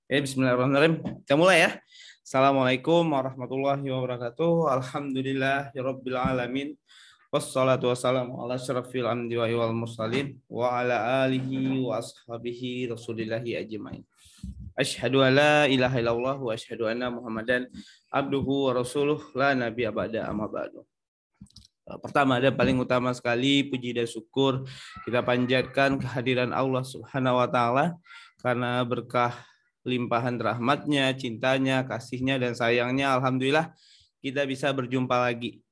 Bismillahirrahmanirrahim. Kita mulai ya. Assalamualaikum warahmatullahi wabarakatuh. Alhamdulillahirabbil alamin. Wassalatu wassalamu ala asyrafil anbiya'i wal mursalin wa ala alihi wa ashabihi rasulillahi ajmain. Asyhadu an la ilaha illallah wa asyhadu anna Muhammadan abduhu wa rasuluh la nabiyya ba'da amma ba'du. Pertama, ada paling utama sekali puji dan syukur kita panjatkan kehadiran Allah Subhanahu wa taala karena berkah limpahan rahmatnya, cintanya, kasihnya, dan sayangnya, alhamdulillah kita bisa berjumpa lagi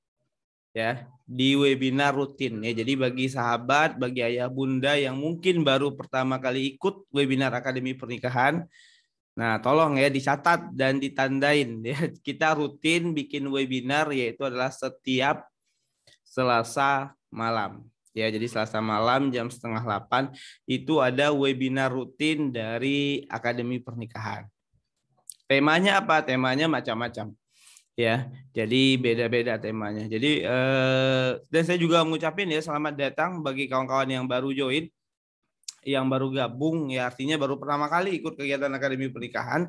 ya di webinar rutin ya. Jadi bagi sahabat, bagi ayah bunda yang mungkin baru pertama kali ikut webinar Akademi Pernikahan, nah tolong ya dicatat dan ditandain ya. Kita rutin bikin webinar, yaitu adalah setiap Selasa malam. Ya, jadi Selasa malam jam 7:30 itu ada webinar rutin dari Akademi Pernikahan. Temanya apa? Temanya macam-macam. Ya, jadi beda-beda temanya. Jadi dan saya juga mengucapkan ya selamat datang bagi kawan-kawan yang baru join, yang baru gabung ya, artinya baru pertama kali ikut kegiatan Akademi Pernikahan.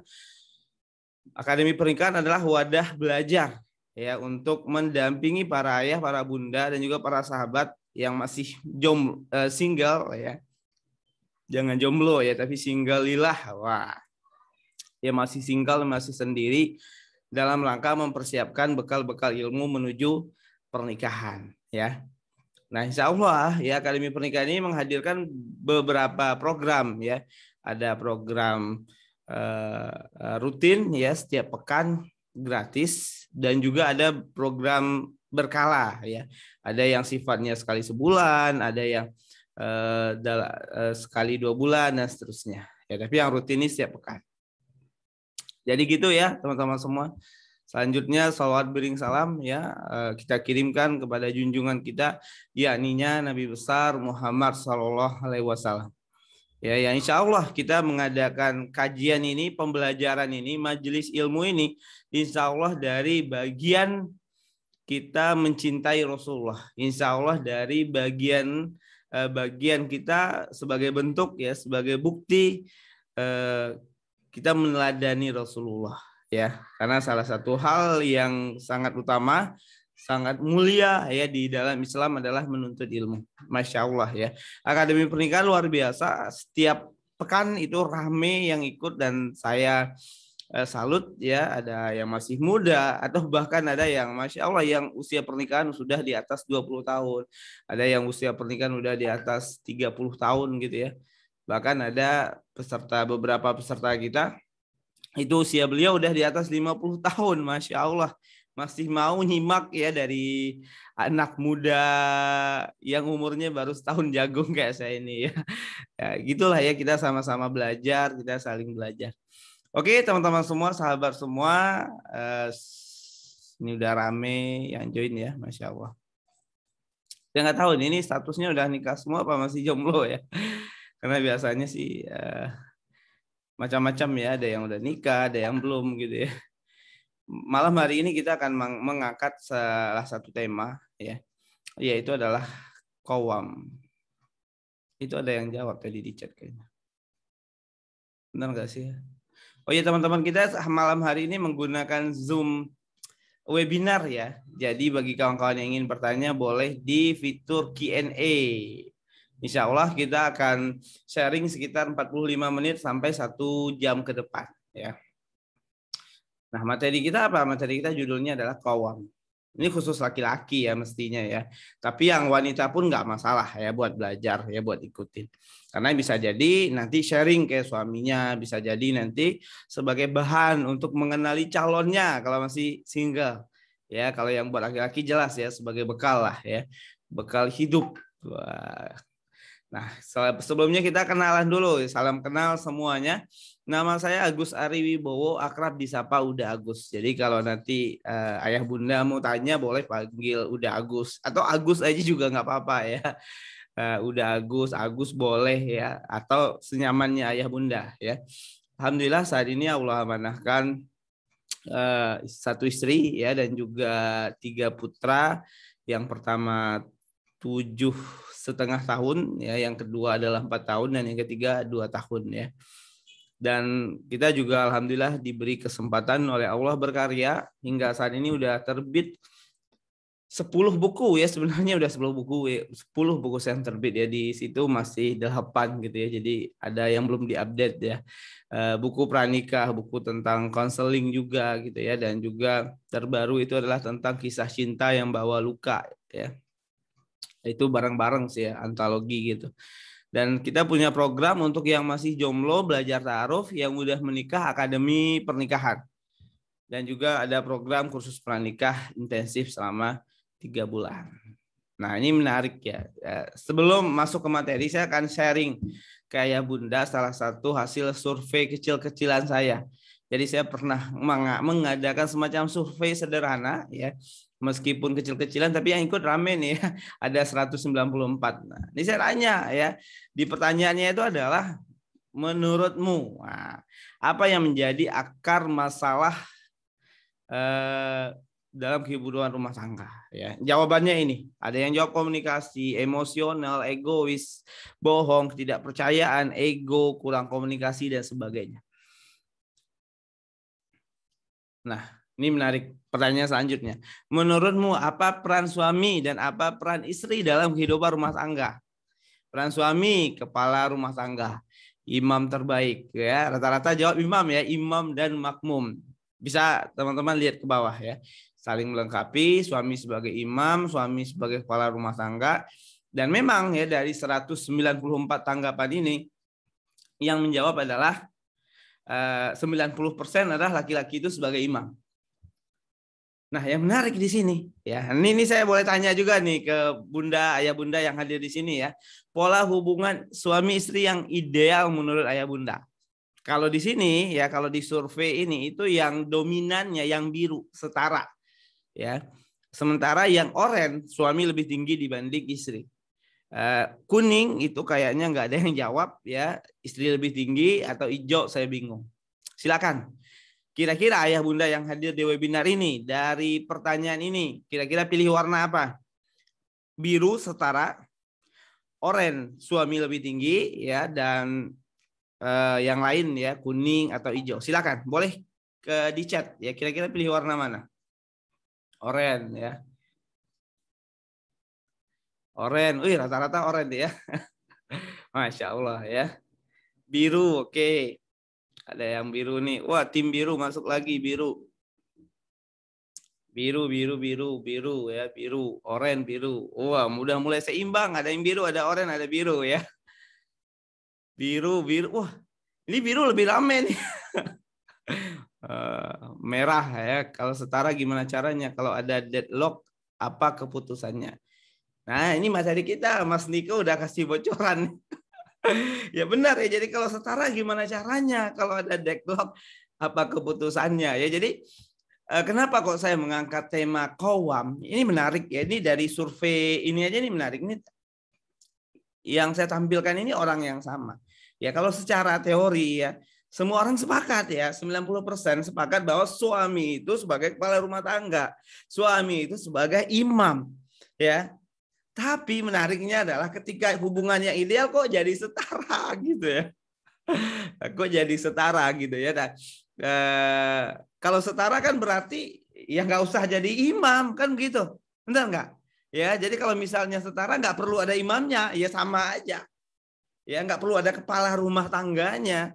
Akademi Pernikahan adalah wadah belajar ya untuk mendampingi para ayah, para bunda, dan juga para sahabat yang masih single ya. Jangan jomblo ya, tapi single lillah. Wah. Ya masih single, masih sendiri dalam rangka mempersiapkan bekal-bekal ilmu menuju pernikahan ya. Nah, insya Allah ya Akademi Pernikahan ini menghadirkan beberapa program ya. Ada program rutin ya setiap pekan gratis, dan juga ada program berkala ya. Ada yang sifatnya sekali sebulan, ada yang sekali 2 bulan dan seterusnya. Ya, tapi yang rutin ini setiap pekan. Jadi gitu ya teman-teman semua. Selanjutnya salawat bering salam ya kita kirimkan kepada junjungan kita, yakninya Nabi besar Muhammad Sallallahu Alaihi Wasallam. Ya, insya Allah kita mengadakan kajian ini, pembelajaran ini, majelis ilmu ini, insya Allah dari bagian kita mencintai Rasulullah. Insya Allah dari bagian kita sebagai bentuk ya, sebagai bukti kita meneladani Rasulullah ya. Karena salah satu hal yang sangat utama, sangat mulia ya di dalam Islam adalah menuntut ilmu. Masya Allah ya. Akademi Pernikahan luar biasa. Setiap pekan itu rame yang ikut, dan saya salut ya. Ada yang masih muda, atau bahkan ada yang Masya Allah yang usia pernikahan sudah di atas 20 tahun. Ada yang usia pernikahan sudah di atas 30 tahun gitu ya. Bahkan ada beberapa peserta kita itu usia beliau udah di atas 50 tahun, Masya Allah. Masih mau nyimak ya dari anak muda yang umurnya baru setahun jagung kayak saya ini ya. Ya gitulah ya, kita sama-sama belajar, kita saling belajar. Oke teman-teman semua, sahabat semua, ini udah rame yang join ya, Masya Allah. Saya nggak tahu ini statusnya udah nikah semua apa masih jomblo ya. Karena biasanya sih macam-macam ya, ada yang udah nikah, ada yang belum gitu ya. Malam hari ini kita akan mengangkat salah satu tema ya, yaitu adalah qawam. Itu ada yang jawab tadi di chat kayaknya. Benar nggak sih? Oh ya teman-teman, kita malam hari ini menggunakan Zoom webinar ya. Jadi bagi kawan-kawan yang ingin bertanya boleh di fitur Q&A. Insya Allah kita akan sharing sekitar 45 menit sampai 1 jam ke depan ya. Nah, materi kita apa? Materi kita judulnya adalah qawam. Ini khusus laki-laki ya mestinya ya. Tapi yang wanita pun nggak masalah ya buat belajar ya, buat ikutin. Karena bisa jadi nanti sharing ke suaminya, bisa jadi nanti sebagai bahan untuk mengenali calonnya kalau masih single. Ya, kalau yang buat laki-laki jelas ya sebagai bekal lah ya. Bekal hidup. Wah. Nah, sebelumnya kita kenalan dulu. Salam kenal semuanya. Nama saya Agus Ari Wibowo, akrab disapa Uda Agus. Jadi kalau nanti ayah bunda mau tanya boleh panggil Uda Agus. Atau Agus aja juga nggak apa-apa ya. Uda Agus, Agus boleh ya. Atau senyamannya ayah bunda ya. Alhamdulillah saat ini Allah amanahkan 1 istri ya, dan juga 3 putra. Yang pertama 7,5 tahun ya, yang kedua adalah 4 tahun, dan yang ketiga 2 tahun ya. Dan kita juga alhamdulillah diberi kesempatan oleh Allah berkarya hingga saat ini udah terbit 10 buku ya, sebenarnya udah 10 buku ya. 10 buku yang terbit ya, di situ masih 8 gitu ya. Jadi ada yang belum diupdate ya. Buku pranikah, buku tentang konseling juga gitu ya, dan juga terbaru itu adalah tentang kisah cinta yang bawa luka ya. Itu bareng-bareng sih ya, antologi gitu. Dan kita punya program untuk yang masih jomblo belajar ta'aruf, yang udah menikah akademi pernikahan. Dan juga ada program kursus pranikah intensif selama 3 bulan. Nah ini menarik ya. Sebelum masuk ke materi, saya akan sharing ke Ayah Bunda salah satu hasil survei kecil-kecilan saya. Jadi saya pernah mengadakan semacam survei sederhana ya. Meskipun kecil-kecilan tapi yang ikut rame nih ya. Ada 194. Nah, ini saya tanya ya. Di pertanyaannya itu adalah menurutmu apa yang menjadi akar masalah dalam kehidupan rumah tangga ya. Jawabannya ini, ada yang jawab komunikasi, emosional, egois, bohong, ketidakpercayaan, ego, kurang komunikasi dan sebagainya. Nah, ini menarik. Pertanyaan selanjutnya. Menurutmu apa peran suami dan apa peran istri dalam kehidupan rumah tangga? Peran suami, kepala rumah tangga, imam terbaik ya. Rata-rata jawab imam ya, imam dan makmum. Bisa teman-teman lihat ke bawah ya. Saling melengkapi, suami sebagai imam, suami sebagai kepala rumah tangga. Dan memang ya dari 194 tanggapan ini yang menjawab adalah 90% adalah laki-laki itu sebagai imam. Nah, yang menarik di sini ya. Ini saya boleh tanya juga nih ke Bunda, Ayah Bunda yang hadir di sini ya. Pola hubungan suami istri yang ideal menurut Ayah Bunda. Kalau di sini ya, kalau di survei ini itu yang dominannya yang biru setara ya. Sementara yang oranye suami lebih tinggi dibanding istri. Kuning itu kayaknya nggak ada yang jawab ya, istri lebih tinggi, atau hijau saya bingung. Silakan. Kira-kira Ayah Bunda yang hadir di webinar ini, dari pertanyaan ini, kira-kira pilih warna apa? Biru setara, oranye suami lebih tinggi ya, dan yang lain ya kuning atau hijau. Silakan, boleh di chat ya. Kira-kira pilih warna mana? Oranye ya. Oranye, rata-rata oranye ya. Masya Allah ya. Biru, oke. Ada yang biru nih. Wah, tim biru masuk lagi, biru. Biru ya, biru, oranye, biru. Wah, udah mulai seimbang. Ada yang biru, ada oranye, ada biru ya. Biru. Wah, ini biru lebih rame nih. Merah ya. Kalau setara gimana caranya? Kalau ada deadlock, apa keputusannya? Nah, ini materi kita, Mas Niko udah kasih bocoran. Ya benar ya. Jadi kalau setara gimana caranya? Kalau ada deadlock, apa keputusannya? Ya jadi kenapa kok saya mengangkat tema qawwam? Ini menarik ya. Ini dari survei ini aja ini menarik. Ini yang saya tampilkan ini orang yang sama. Ya kalau secara teori ya, semua orang sepakat ya, 90% sepakat bahwa suami itu sebagai kepala rumah tangga, suami itu sebagai imam, ya. Tapi menariknya adalah ketika hubungannya ideal kok jadi setara gitu ya. Kok jadi setara gitu ya. Nah, kalau setara kan berarti ya nggak usah jadi imam kan gitu. Benar nggak? Ya, jadi kalau misalnya setara nggak perlu ada imamnya, ya sama aja. Ya nggak perlu ada kepala rumah tangganya.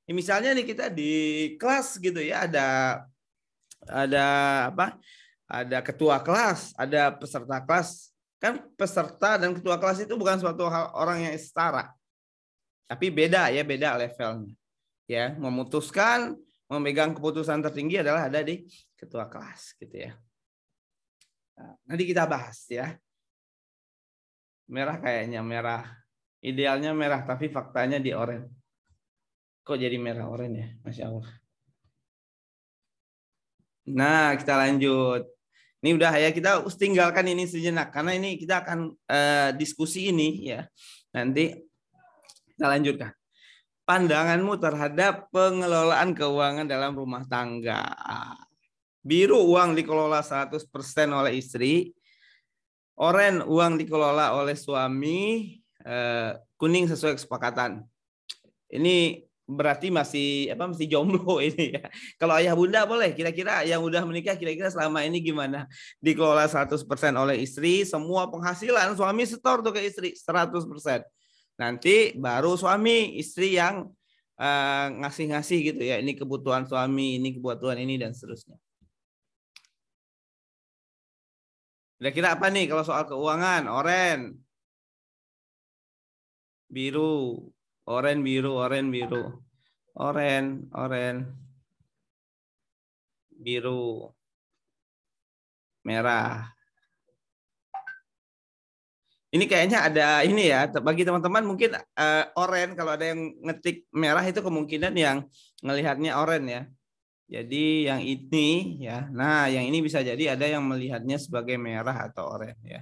Ya, misalnya nih kita di kelas gitu ya, ada apa? Ada ketua kelas, ada peserta kelas. Kan peserta dan ketua kelas itu bukan suatu orang yang setara. Tapi beda ya, beda levelnya. Ya, memutuskan, memegang keputusan tertinggi adalah ada di ketua kelas gitu ya. Nah, nanti kita bahas ya. Merah kayaknya merah. Idealnya merah tapi faktanya di oranye. Kok jadi merah oranye ya? Masya Allah. Nah, kita lanjut. Ini udah ya, kita tinggalkan ini sejenak karena ini kita akan diskusi ini ya. Nanti kita lanjutkan. Pandanganmu terhadap pengelolaan keuangan dalam rumah tangga. Biru uang dikelola 100% oleh istri. Oranye uang dikelola oleh suami. Kuning sesuai kesepakatan. Ini berarti masih jomblo ini ya. Kalau ayah bunda boleh, kira-kira yang udah menikah kira-kira selama ini gimana? Dikelola 100% oleh istri, semua penghasilan suami setor tuh ke istri 100%. Nanti baru suami, istri yang ngasih-ngasih gitu ya. Ini kebutuhan suami, ini kebutuhan ini dan seterusnya. Kira-kira apa nih kalau soal keuangan? Oren. Biru. Oren biru, oren biru. Oren biru. Merah. Ini kayaknya ada ini ya, bagi teman-teman mungkin oren, kalau ada yang ngetik merah itu kemungkinan yang ngelihatnya oren ya. Jadi yang ini ya, nah yang ini bisa jadi ada yang melihatnya sebagai merah atau oranye ya.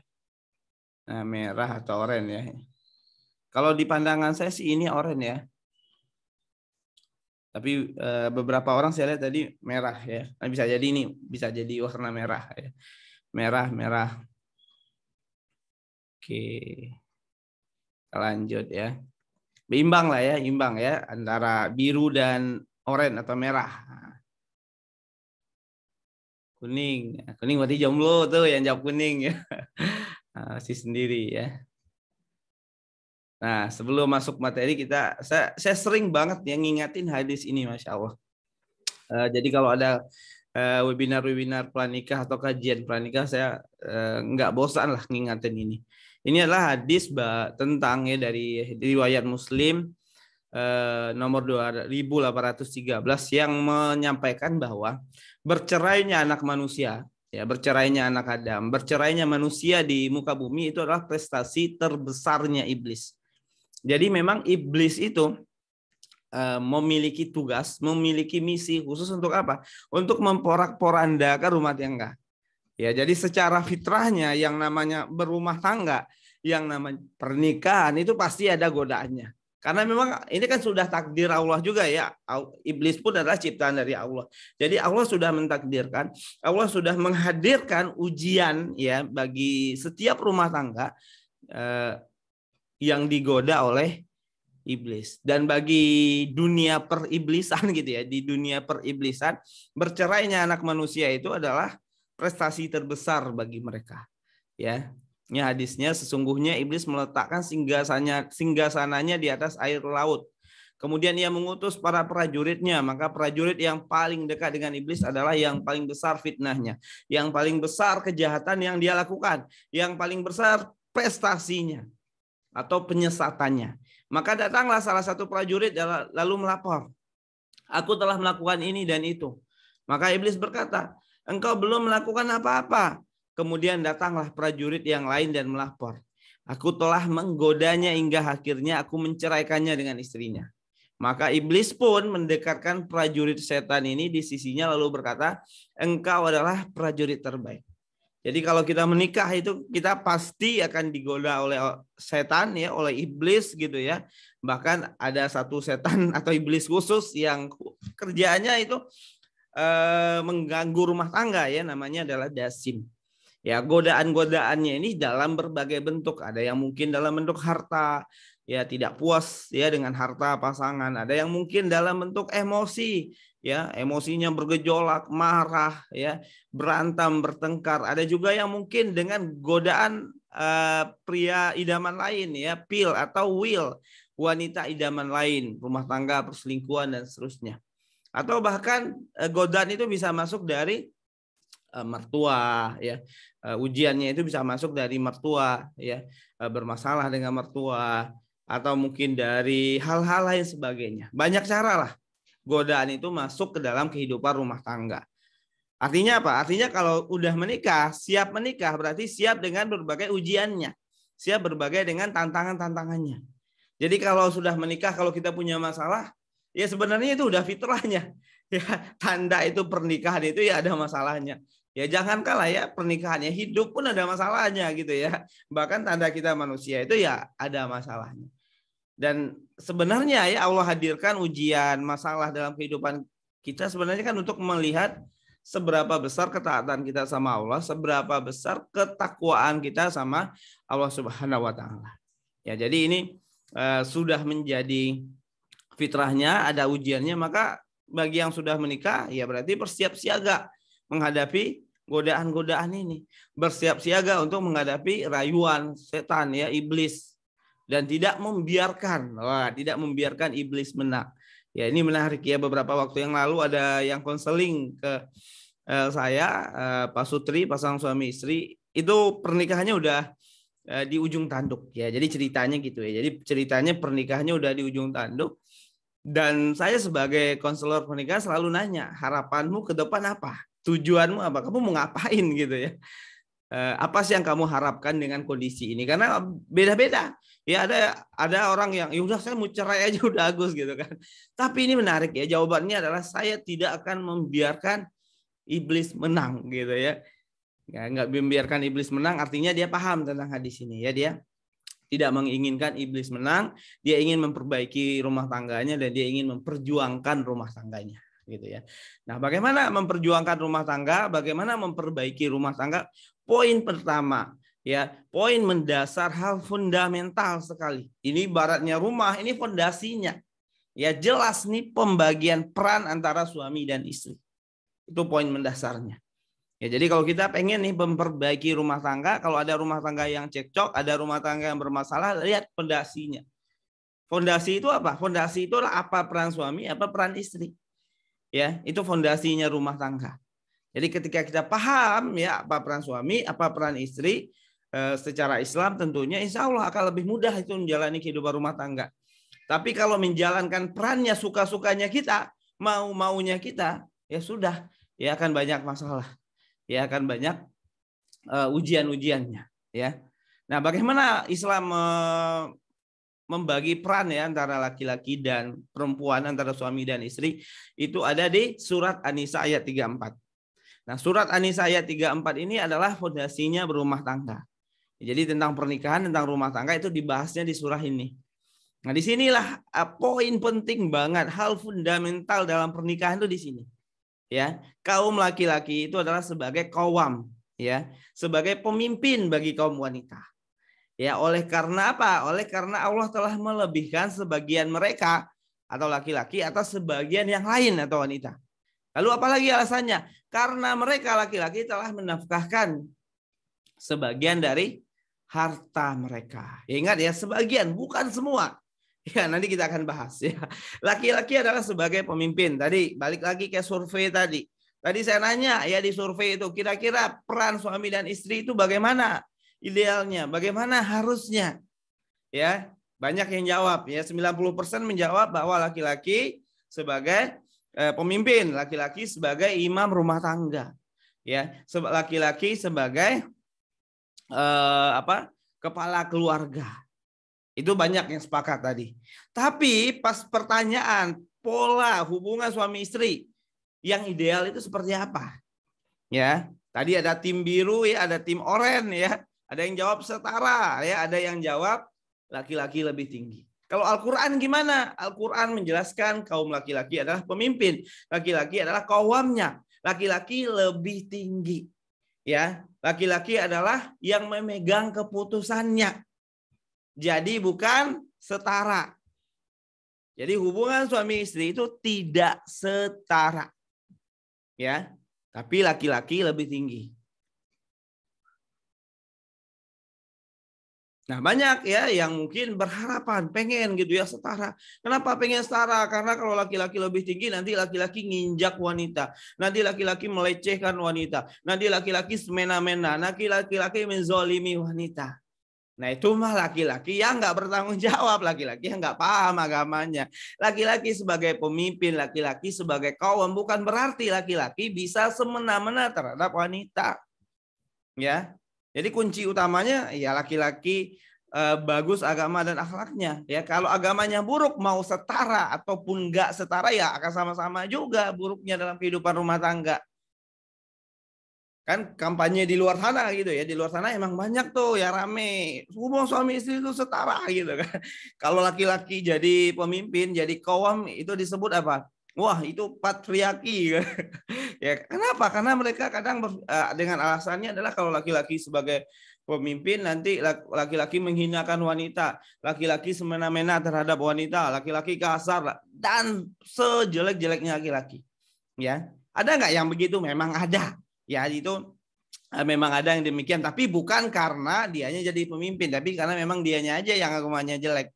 Nah merah atau oranye ya. Kalau di pandangan saya sih ini oranye ya. Tapi beberapa orang saya lihat tadi merah ya. Nah, bisa jadi ini, bisa jadi warna merah ya. Merah. Oke, kita lanjut ya. Imbang lah ya, imbang ya antara biru dan oranye atau merah. Kuning berarti jomblo tuh yang jawab kuning ya. Masih sendiri ya. Nah, sebelum masuk materi saya sering banget yang ngingatin hadis ini, Masya Allah. Jadi kalau ada webinar pranikah atau kajian pranikah, saya nggak bosan lah ngingatin ini. Ini adalah hadis tentang ya dari riwayat Muslim nomor 2813 yang menyampaikan bahwa bercerainya anak manusia, ya bercerainya anak Adam, bercerainya manusia di muka bumi itu adalah prestasi terbesarnya iblis. Jadi memang iblis itu memiliki tugas, memiliki misi khusus untuk apa? Untuk memporak-porandakan rumah tangga. Ya, jadi secara fitrahnya yang namanya berumah tangga, yang namanya pernikahan itu pasti ada godaannya. Karena memang ini kan sudah takdir Allah juga ya. Iblis pun adalah ciptaan dari Allah. Jadi Allah sudah mentakdirkan, Allah sudah menghadirkan ujian ya bagi setiap rumah tangga yang digoda oleh iblis. Dan bagi dunia periblisan gitu ya, di dunia periblisan bercerainya anak manusia itu adalah prestasi terbesar bagi mereka. Ya. Ini hadisnya, sesungguhnya iblis meletakkan singgasananya di atas air laut. Kemudian ia mengutus para prajuritnya, maka prajurit yang paling dekat dengan iblis adalah yang paling besar fitnahnya, yang paling besar kejahatan yang dia lakukan, yang paling besar prestasinya atau penyesatannya. Maka datanglah salah satu prajurit lalu melapor, aku telah melakukan ini dan itu. Maka iblis berkata, engkau belum melakukan apa-apa. Kemudian datanglah prajurit yang lain dan melapor, aku telah menggodanya hingga akhirnya aku menceraikannya dengan istrinya. Maka iblis pun mendekatkan prajurit setan ini di sisinya lalu berkata, engkau adalah prajurit terbaik. Jadi kalau kita menikah itu kita pasti akan digoda oleh setan ya, oleh iblis gitu ya. Bahkan ada satu setan atau iblis khusus yang kerjaannya itu mengganggu rumah tangga ya, namanya adalah dasim. Ya, godaan-godaannya ini dalam berbagai bentuk. Ada yang mungkin dalam bentuk harta, ya tidak puas ya dengan harta pasangan. Ada yang mungkin dalam bentuk emosi, ya emosinya bergejolak, marah, ya berantem, bertengkar. Ada juga yang mungkin dengan godaan pria idaman lain, ya pil atau will, wanita idaman lain, rumah tangga, perselingkuhan dan seterusnya. Atau bahkan godaan itu bisa masuk dari mertua ya, ujiannya itu bisa masuk dari mertua ya, bermasalah dengan mertua, atau mungkin dari hal-hal lain sebagainya. Banyak cara lah godaan itu masuk ke dalam kehidupan rumah tangga. Artinya apa? Artinya kalau udah menikah, siap menikah berarti siap dengan berbagai ujiannya, siap berbagai dengan tantangan-tantangannya. Jadi kalau sudah menikah, kalau kita punya masalah, ya sebenarnya itu udah fitrahnya. Ya, tanda itu pernikahan itu ya ada masalahnya. Ya jangan kalah ya, pernikahannya, hidup pun ada masalahnya gitu ya. Bahkan tanda kita manusia itu ya ada masalahnya. Dan sebenarnya ya Allah hadirkan ujian, masalah dalam kehidupan kita sebenarnya kan untuk melihat seberapa besar ketaatan kita sama Allah, seberapa besar ketakwaan kita sama Allah Subhanahu wa taala. Ya, jadi ini sudah menjadi fitrahnya, ada ujiannya, maka bagi yang sudah menikah ya berarti bersiap siaga menghadapi godaan-godaan ini, bersiap siaga untuk menghadapi rayuan setan ya, iblis, dan tidak membiarkan iblis menang. Ya, ini menarik ya, beberapa waktu yang lalu ada yang konseling ke saya, Pak Sutri, pasangan suami istri, itu pernikahannya udah di ujung tanduk ya. Jadi ceritanya gitu ya. Jadi ceritanya pernikahannya udah di ujung tanduk. Dan saya sebagai konselor pernikahan selalu nanya, harapanmu ke depan apa? Tujuanmu apa? Kamu mau ngapain gitu ya? Apa sih yang kamu harapkan dengan kondisi ini? Karena beda-beda. Ya ada orang yang ya udah saya mau cerai aja udah Agus gitu kan. Tapi ini menarik ya, jawabannya adalah saya tidak akan membiarkan iblis menang gitu ya. Ya, nggak membiarkan iblis menang artinya dia paham tentang hadis ini ya, dia tidak menginginkan iblis menang, dia ingin memperbaiki rumah tangganya dan dia ingin memperjuangkan rumah tangganya gitu ya. Nah, bagaimana memperjuangkan rumah tangga? Bagaimana memperbaiki rumah tangga? Poin pertama ya, poin mendasar, hal fundamental sekali. Ini ibaratnya rumah, ini fondasinya. Ya jelas nih pembagian peran antara suami dan istri. Itu poin mendasarnya. Ya, jadi kalau kita pengen nih memperbaiki rumah tangga, kalau ada rumah tangga yang cekcok, ada rumah tangga yang bermasalah, lihat fondasinya. Fondasi itu apa? Fondasi itu adalah apa peran suami, apa peran istri. Ya, itu fondasinya rumah tangga. Jadi ketika kita paham ya apa peran suami, apa peran istri secara Islam, tentunya insya Allah akan lebih mudah itu menjalani kehidupan rumah tangga. Tapi kalau menjalankan perannya suka-sukanya kita, mau-maunya kita, ya sudah, ya akan banyak masalah. Ya akan banyak ujian-ujiannya ya. Nah, bagaimana Islam membagi peran ya antara laki-laki dan perempuan, antara suami dan istri, itu ada di surat An-Nisa ayat 34. Nah, surat An-Nisa ayat 34 ini adalah fondasinya berumah tangga. Jadi tentang pernikahan, tentang rumah tangga itu dibahasnya di surah ini. Nah, disinilah poin penting banget, hal fundamental dalam pernikahan itu di sini. Ya, kaum laki-laki itu adalah sebagai qawam, ya, sebagai pemimpin bagi kaum wanita. Ya, oleh karena apa? Oleh karena Allah telah melebihkan sebagian mereka atau laki-laki atas sebagian yang lain atau wanita. Lalu apalagi alasannya? Karena mereka laki-laki telah menafkahkan sebagian dari harta mereka. Ya, ingat ya, sebagian, bukan semua. Ya, nanti kita akan bahas ya. Laki-laki adalah sebagai pemimpin. Tadi balik lagi ke survei tadi. Tadi saya nanya ya di survei itu, kira-kira peran suami dan istri itu bagaimana idealnya? Bagaimana harusnya? Ya, banyak yang jawab ya, 90% menjawab bahwa laki-laki sebagai pemimpin, laki-laki sebagai imam rumah tangga. Ya, laki-laki sebagai kepala keluarga. Itu banyak yang sepakat tadi. Tapi pas pertanyaan pola hubungan suami istri yang ideal itu seperti apa? Ya, tadi ada tim biru ya, ada tim oranye ya. Ada yang jawab setara ya, ada yang jawab laki-laki lebih tinggi. Kalau Al-Qur'an gimana? Al-Qur'an menjelaskan kaum laki-laki adalah pemimpin, laki-laki adalah qawamnya, laki-laki lebih tinggi. Ya, laki-laki adalah yang memegang keputusannya. Jadi bukan setara. Jadi hubungan suami istri itu tidak setara. Ya, tapi laki-laki lebih tinggi. Nah, banyak ya yang mungkin berharapan pengen gitu ya setara. Kenapa pengen setara? Karena kalau laki-laki lebih tinggi nanti laki-laki nginjak wanita. Nanti laki-laki melecehkan wanita. Nanti laki-laki semena-mena. Nanti laki-laki menzolimi wanita. Nah, itu mah laki-laki yang nggak bertanggung jawab, laki-laki yang nggak paham agamanya. Laki-laki sebagai pemimpin, laki-laki sebagai kaum, bukan berarti laki-laki bisa semena-mena terhadap wanita. Ya, jadi kunci utamanya ya laki-laki bagus agama dan akhlaknya. Ya, kalau agamanya buruk mau setara ataupun nggak setara ya akan sama-sama juga buruknya dalam kehidupan rumah tangga. Kan kampanye di luar sana gitu ya, di luar sana emang banyak tuh ya rame hubungan suami istri itu setara gitu kan. Kalau laki-laki jadi pemimpin, jadi qawam itu disebut apa? Wah, itu patriarki. Ya, kenapa? Karena mereka kadang dengan alasannya adalah kalau laki-laki sebagai pemimpin nanti laki-laki menghinakan wanita, laki-laki semena-mena terhadap wanita, laki-laki kasar dan sejelek-jeleknya laki-laki. Ya, ada nggak yang begitu? Memang ada. Ya, itu memang ada yang demikian, tapi bukan karena dianya jadi pemimpin, tapi karena memang dianya aja yang agamanya jelek.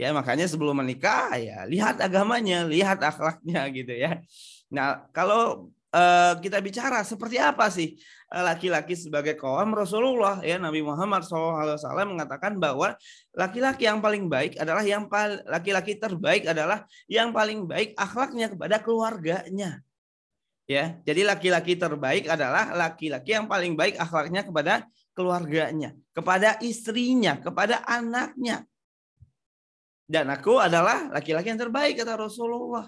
Ya, makanya sebelum menikah ya lihat agamanya, lihat akhlaknya gitu ya. Nah, kalau kita bicara seperti apa sih laki-laki sebagai kaum Rasulullah, ya Nabi Muhammad SAW mengatakan bahwa laki-laki yang paling baik adalah laki-laki terbaik adalah yang paling baik akhlaknya kepada keluarganya. Ya, jadi laki-laki terbaik adalah laki-laki yang paling baik akhlaknya kepada keluarganya, kepada istrinya, kepada anaknya. Dan aku adalah laki-laki yang terbaik kata Rasulullah.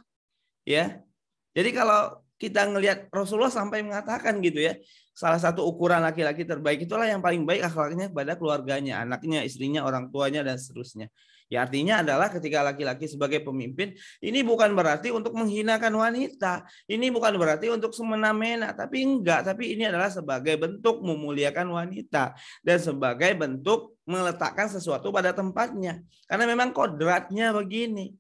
Ya. Jadi kalau kita ngelihat Rasulullah sampai mengatakan gitu ya, salah satu ukuran laki-laki terbaik itulah yang paling baik akhlaknya kepada keluarganya, anaknya, istrinya, orang tuanya dan seterusnya. Ya, artinya adalah ketika laki-laki sebagai pemimpin, ini bukan berarti untuk menghinakan wanita, ini bukan berarti untuk semena-mena, tapi enggak, tapi ini adalah sebagai bentuk memuliakan wanita dan sebagai bentuk meletakkan sesuatu pada tempatnya. Karena memang kodratnya begini.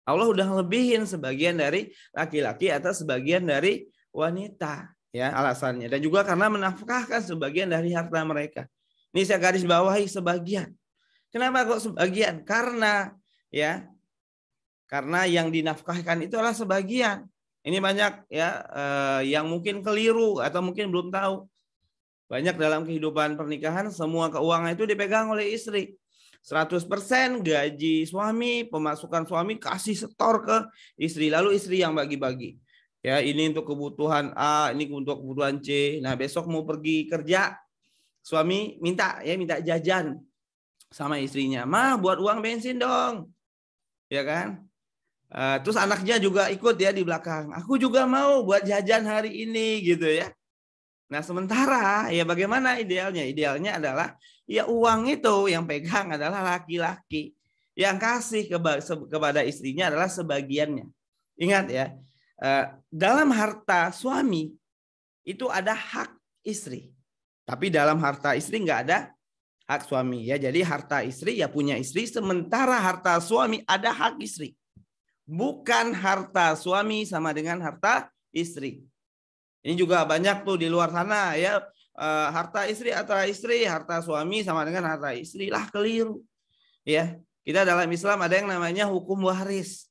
Allah udah ngelebihin sebagian dari laki-laki atau sebagian dari wanita, ya alasannya. Dan juga karena menafkahkan sebagian dari harta mereka. Ini saya garis bawahi sebagian. Kenapa kok sebagian? Karena yang dinafkahkan itu adalah sebagian. Ini banyak ya yang mungkin keliru atau mungkin belum tahu. Banyak dalam kehidupan pernikahan semua keuangan itu dipegang oleh istri. 100% gaji suami, pemasukan suami kasih setor ke istri, lalu istri yang bagi-bagi. Ya, ini untuk kebutuhan A, ini untuk kebutuhan C. Nah, besok mau pergi kerja, suami minta jajan sama istrinya. "Ma, buat uang bensin dong." Ya kan? Terus anaknya juga ikut ya di belakang. "Aku juga mau buat jajan hari ini," gitu ya. Nah, sementara ya bagaimana idealnya? Idealnya adalah ya uang itu yang pegang adalah laki-laki. Yang kasih kepada istrinya adalah sebagiannya. Ingat ya, dalam harta suami itu ada hak istri. Tapi dalam harta istri nggak ada hak suami ya. Jadi harta istri ya punya istri, sementara harta suami ada hak istri. Bukan harta suami sama dengan harta istri. Ini juga banyak tuh di luar sana ya, harta istri atau istri, harta suami sama dengan harta istri, lah keliru. Ya, kita dalam Islam ada yang namanya hukum waris.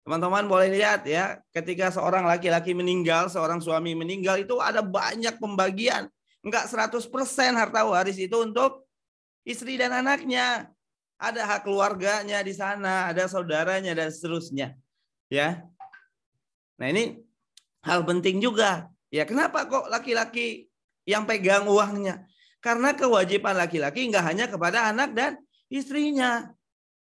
Teman-teman boleh lihat ya, ketika seorang laki-laki meninggal, seorang suami meninggal itu ada banyak pembagian. Enggak 100% harta waris itu untuk istri dan anaknya. Ada hak keluarganya di sana, ada saudaranya dan seterusnya. Ya. Nah, ini hal penting juga. Ya, kenapa kok laki-laki yang pegang uangnya? Karena kewajiban laki-laki enggak hanya kepada anak dan istrinya.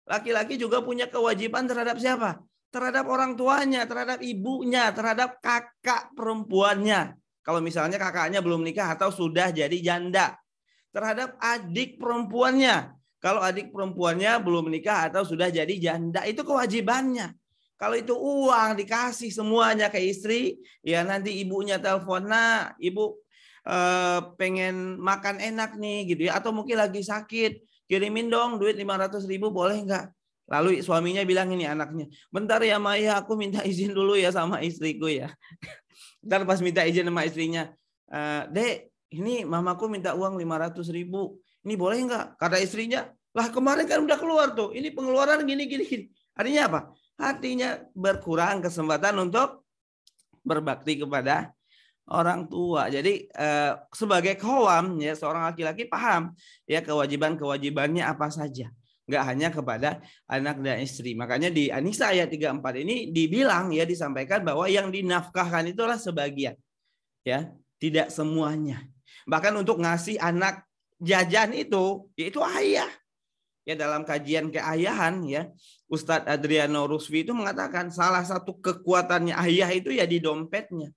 Laki-laki juga punya kewajiban terhadap siapa? Terhadap orang tuanya, terhadap ibunya, terhadap kakak perempuannya. Kalau misalnya kakaknya belum nikah atau sudah jadi janda. Terhadap adik perempuannya. Kalau adik perempuannya belum nikah atau sudah jadi janda, itu kewajibannya. Kalau itu uang dikasih semuanya ke istri, ya nanti ibunya telepon, "Nah, ibu pengen makan enak nih," gitu ya, atau mungkin lagi sakit, "Kirimin dong duit 500.000, boleh nggak?" Lalu suaminya bilang ini anaknya, "Bentar ya Maya, aku minta izin dulu ya sama istriku ya." Ntar pas minta izin sama istrinya, "Dek, ini mamaku minta uang 500.000, ini boleh nggak?" Kata istrinya, "Lah kemarin kan udah keluar tuh, ini pengeluaran gini. Artinya apa? Artinya berkurang kesempatan untuk berbakti kepada orang tua. Jadi sebagai kaum ya, seorang laki-laki paham ya kewajibannya apa saja. Enggak hanya kepada anak dan istri. Makanya di An-Nisa ayat 34 ini dibilang ya, disampaikan bahwa yang dinafkahkan itulah sebagian. Ya, tidak semuanya. Bahkan untuk ngasih anak jajan itu ayah. Ya, dalam kajian keayahan ya, Ustadz Adriano Rusfi itu mengatakan salah satu kekuatannya ayah itu ya di dompetnya.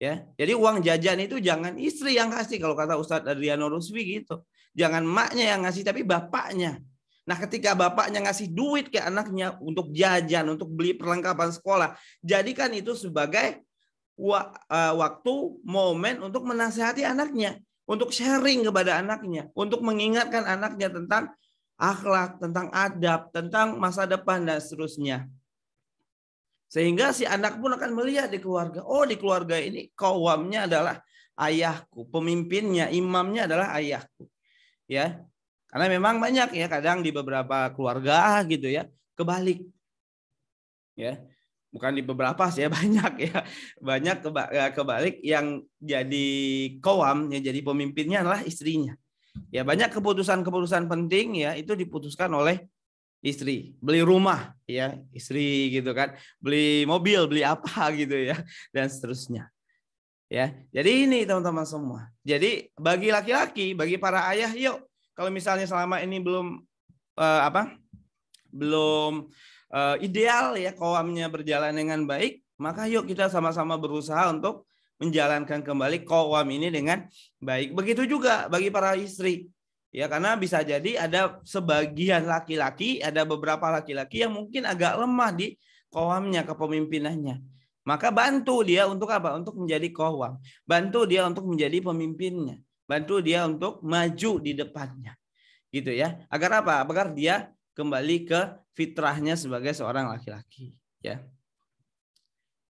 Ya, jadi uang jajan itu jangan istri yang kasih kalau kata Ustadz Adriano Rusfi gitu. Jangan emaknya yang ngasih tapi bapaknya. Nah, ketika bapaknya ngasih duit ke anaknya untuk jajan, untuk beli perlengkapan sekolah, jadikan itu sebagai waktu momen untuk menasihati anaknya. untuk sharing kepada anaknya, untuk mengingatkan anaknya tentang akhlak, tentang adab, tentang masa depan dan seterusnya. Sehingga si anak pun akan melihat di keluarga, oh di keluarga ini qawamnya adalah ayahku, pemimpinnya, imamnya adalah ayahku. Ya. Karena memang banyak ya kadang di beberapa keluarga gitu ya, kebalik. Ya. Bukan di beberapa sih ya, banyak ya. Banyak kebalik yang jadi qawam, yang jadi pemimpinnya adalah istrinya. Ya, banyak keputusan-keputusan penting ya itu diputuskan oleh istri. Beli rumah ya istri gitu kan, beli mobil, beli apa gitu ya, dan seterusnya ya. Jadi ini teman-teman semua, jadi bagi laki-laki, bagi para ayah, yuk kalau misalnya selama ini belum belum ideal ya qawamnya berjalan dengan baik, maka yuk kita sama-sama berusaha untuk menjalankan kembali qawam ini dengan baik. Begitu juga bagi para istri. Ya, karena bisa jadi ada sebagian laki-laki, ada beberapa laki-laki yang mungkin agak lemah di qawamnya, kepemimpinannya. Maka bantu dia untuk apa? Untuk menjadi qawam. Bantu dia untuk menjadi pemimpinnya. Bantu dia untuk maju di depannya. Gitu ya. Agar apa? Agar dia kembali ke fitrahnya sebagai seorang laki-laki. Ya.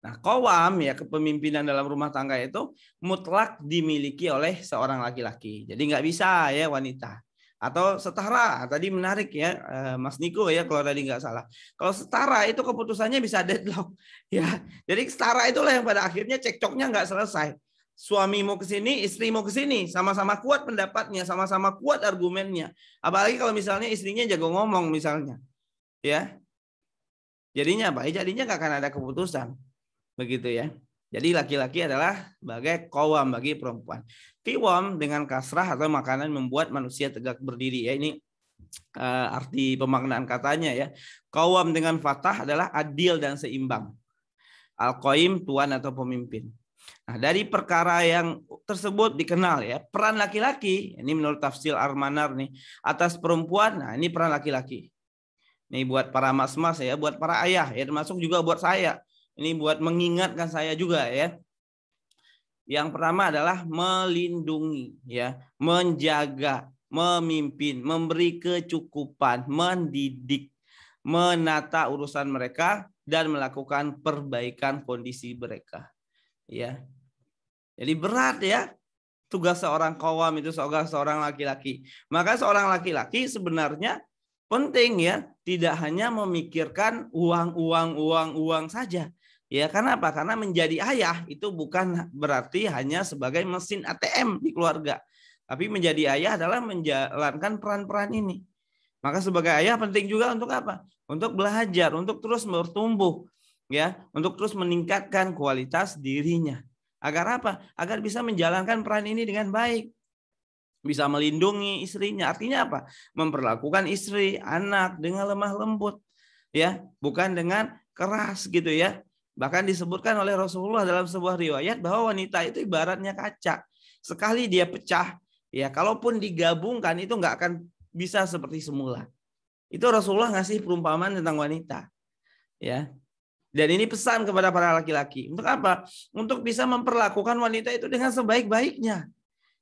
Nah, qawam ya kepemimpinan dalam rumah tangga itu mutlak dimiliki oleh seorang laki-laki. Jadi nggak bisa ya wanita. Atau setara, tadi menarik ya Mas Niko ya kalau tadi nggak salah. Kalau setara itu keputusannya bisa deadlock ya. Jadi setara itulah yang pada akhirnya cekcoknya nggak selesai. Suami mau ke sini, istri mau ke sini, sama-sama kuat pendapatnya, sama-sama kuat argumennya. Apalagi kalau misalnya istrinya jago ngomong misalnya. Ya. Jadinya apa? Jadinya nggak akan ada keputusan. Begitu ya. Jadi laki-laki adalah sebagai qawam bagi perempuan. Qiwam dengan kasrah atau makanan membuat manusia tegak berdiri. Ya, ini arti pemaknaan katanya ya. Qawam dengan fathah adalah adil dan seimbang. Al-qaim tuan atau pemimpin. Nah, dari perkara yang tersebut dikenal ya, peran laki-laki, ini menurut tafsir Ar-Manar nih, atas perempuan, nah ini peran laki-laki. Ini buat para mas-mas ya, buat para ayah ya, termasuk juga buat saya. Ini buat mengingatkan saya juga ya. Yang pertama adalah melindungi ya, menjaga, memimpin, memberi kecukupan, mendidik, menata urusan mereka dan melakukan perbaikan kondisi mereka. Ya. Jadi berat ya tugas seorang qawam itu seorang laki-laki. Maka seorang laki-laki sebenarnya penting ya, tidak hanya memikirkan uang saja. Ya, karena apa? Karena menjadi ayah itu bukan berarti hanya sebagai mesin ATM di keluarga. Tapi menjadi ayah adalah menjalankan peran-peran ini. Maka sebagai ayah penting juga untuk apa? Untuk belajar, untuk terus bertumbuh, ya, untuk terus meningkatkan kualitas dirinya. Agar apa? Agar bisa menjalankan peran ini dengan baik. Bisa melindungi istrinya. Artinya apa? Memperlakukan istri, anak dengan lemah lembut, ya, bukan dengan keras gitu ya. Bahkan disebutkan oleh Rasulullah dalam sebuah riwayat bahwa wanita itu ibaratnya kaca. Sekali dia pecah, ya kalaupun digabungkan itu nggak akan bisa seperti semula. Itu Rasulullah ngasih perumpamaan tentang wanita. Ya. Dan ini pesan kepada para laki-laki. Untuk apa? Untuk bisa memperlakukan wanita itu dengan sebaik-baiknya.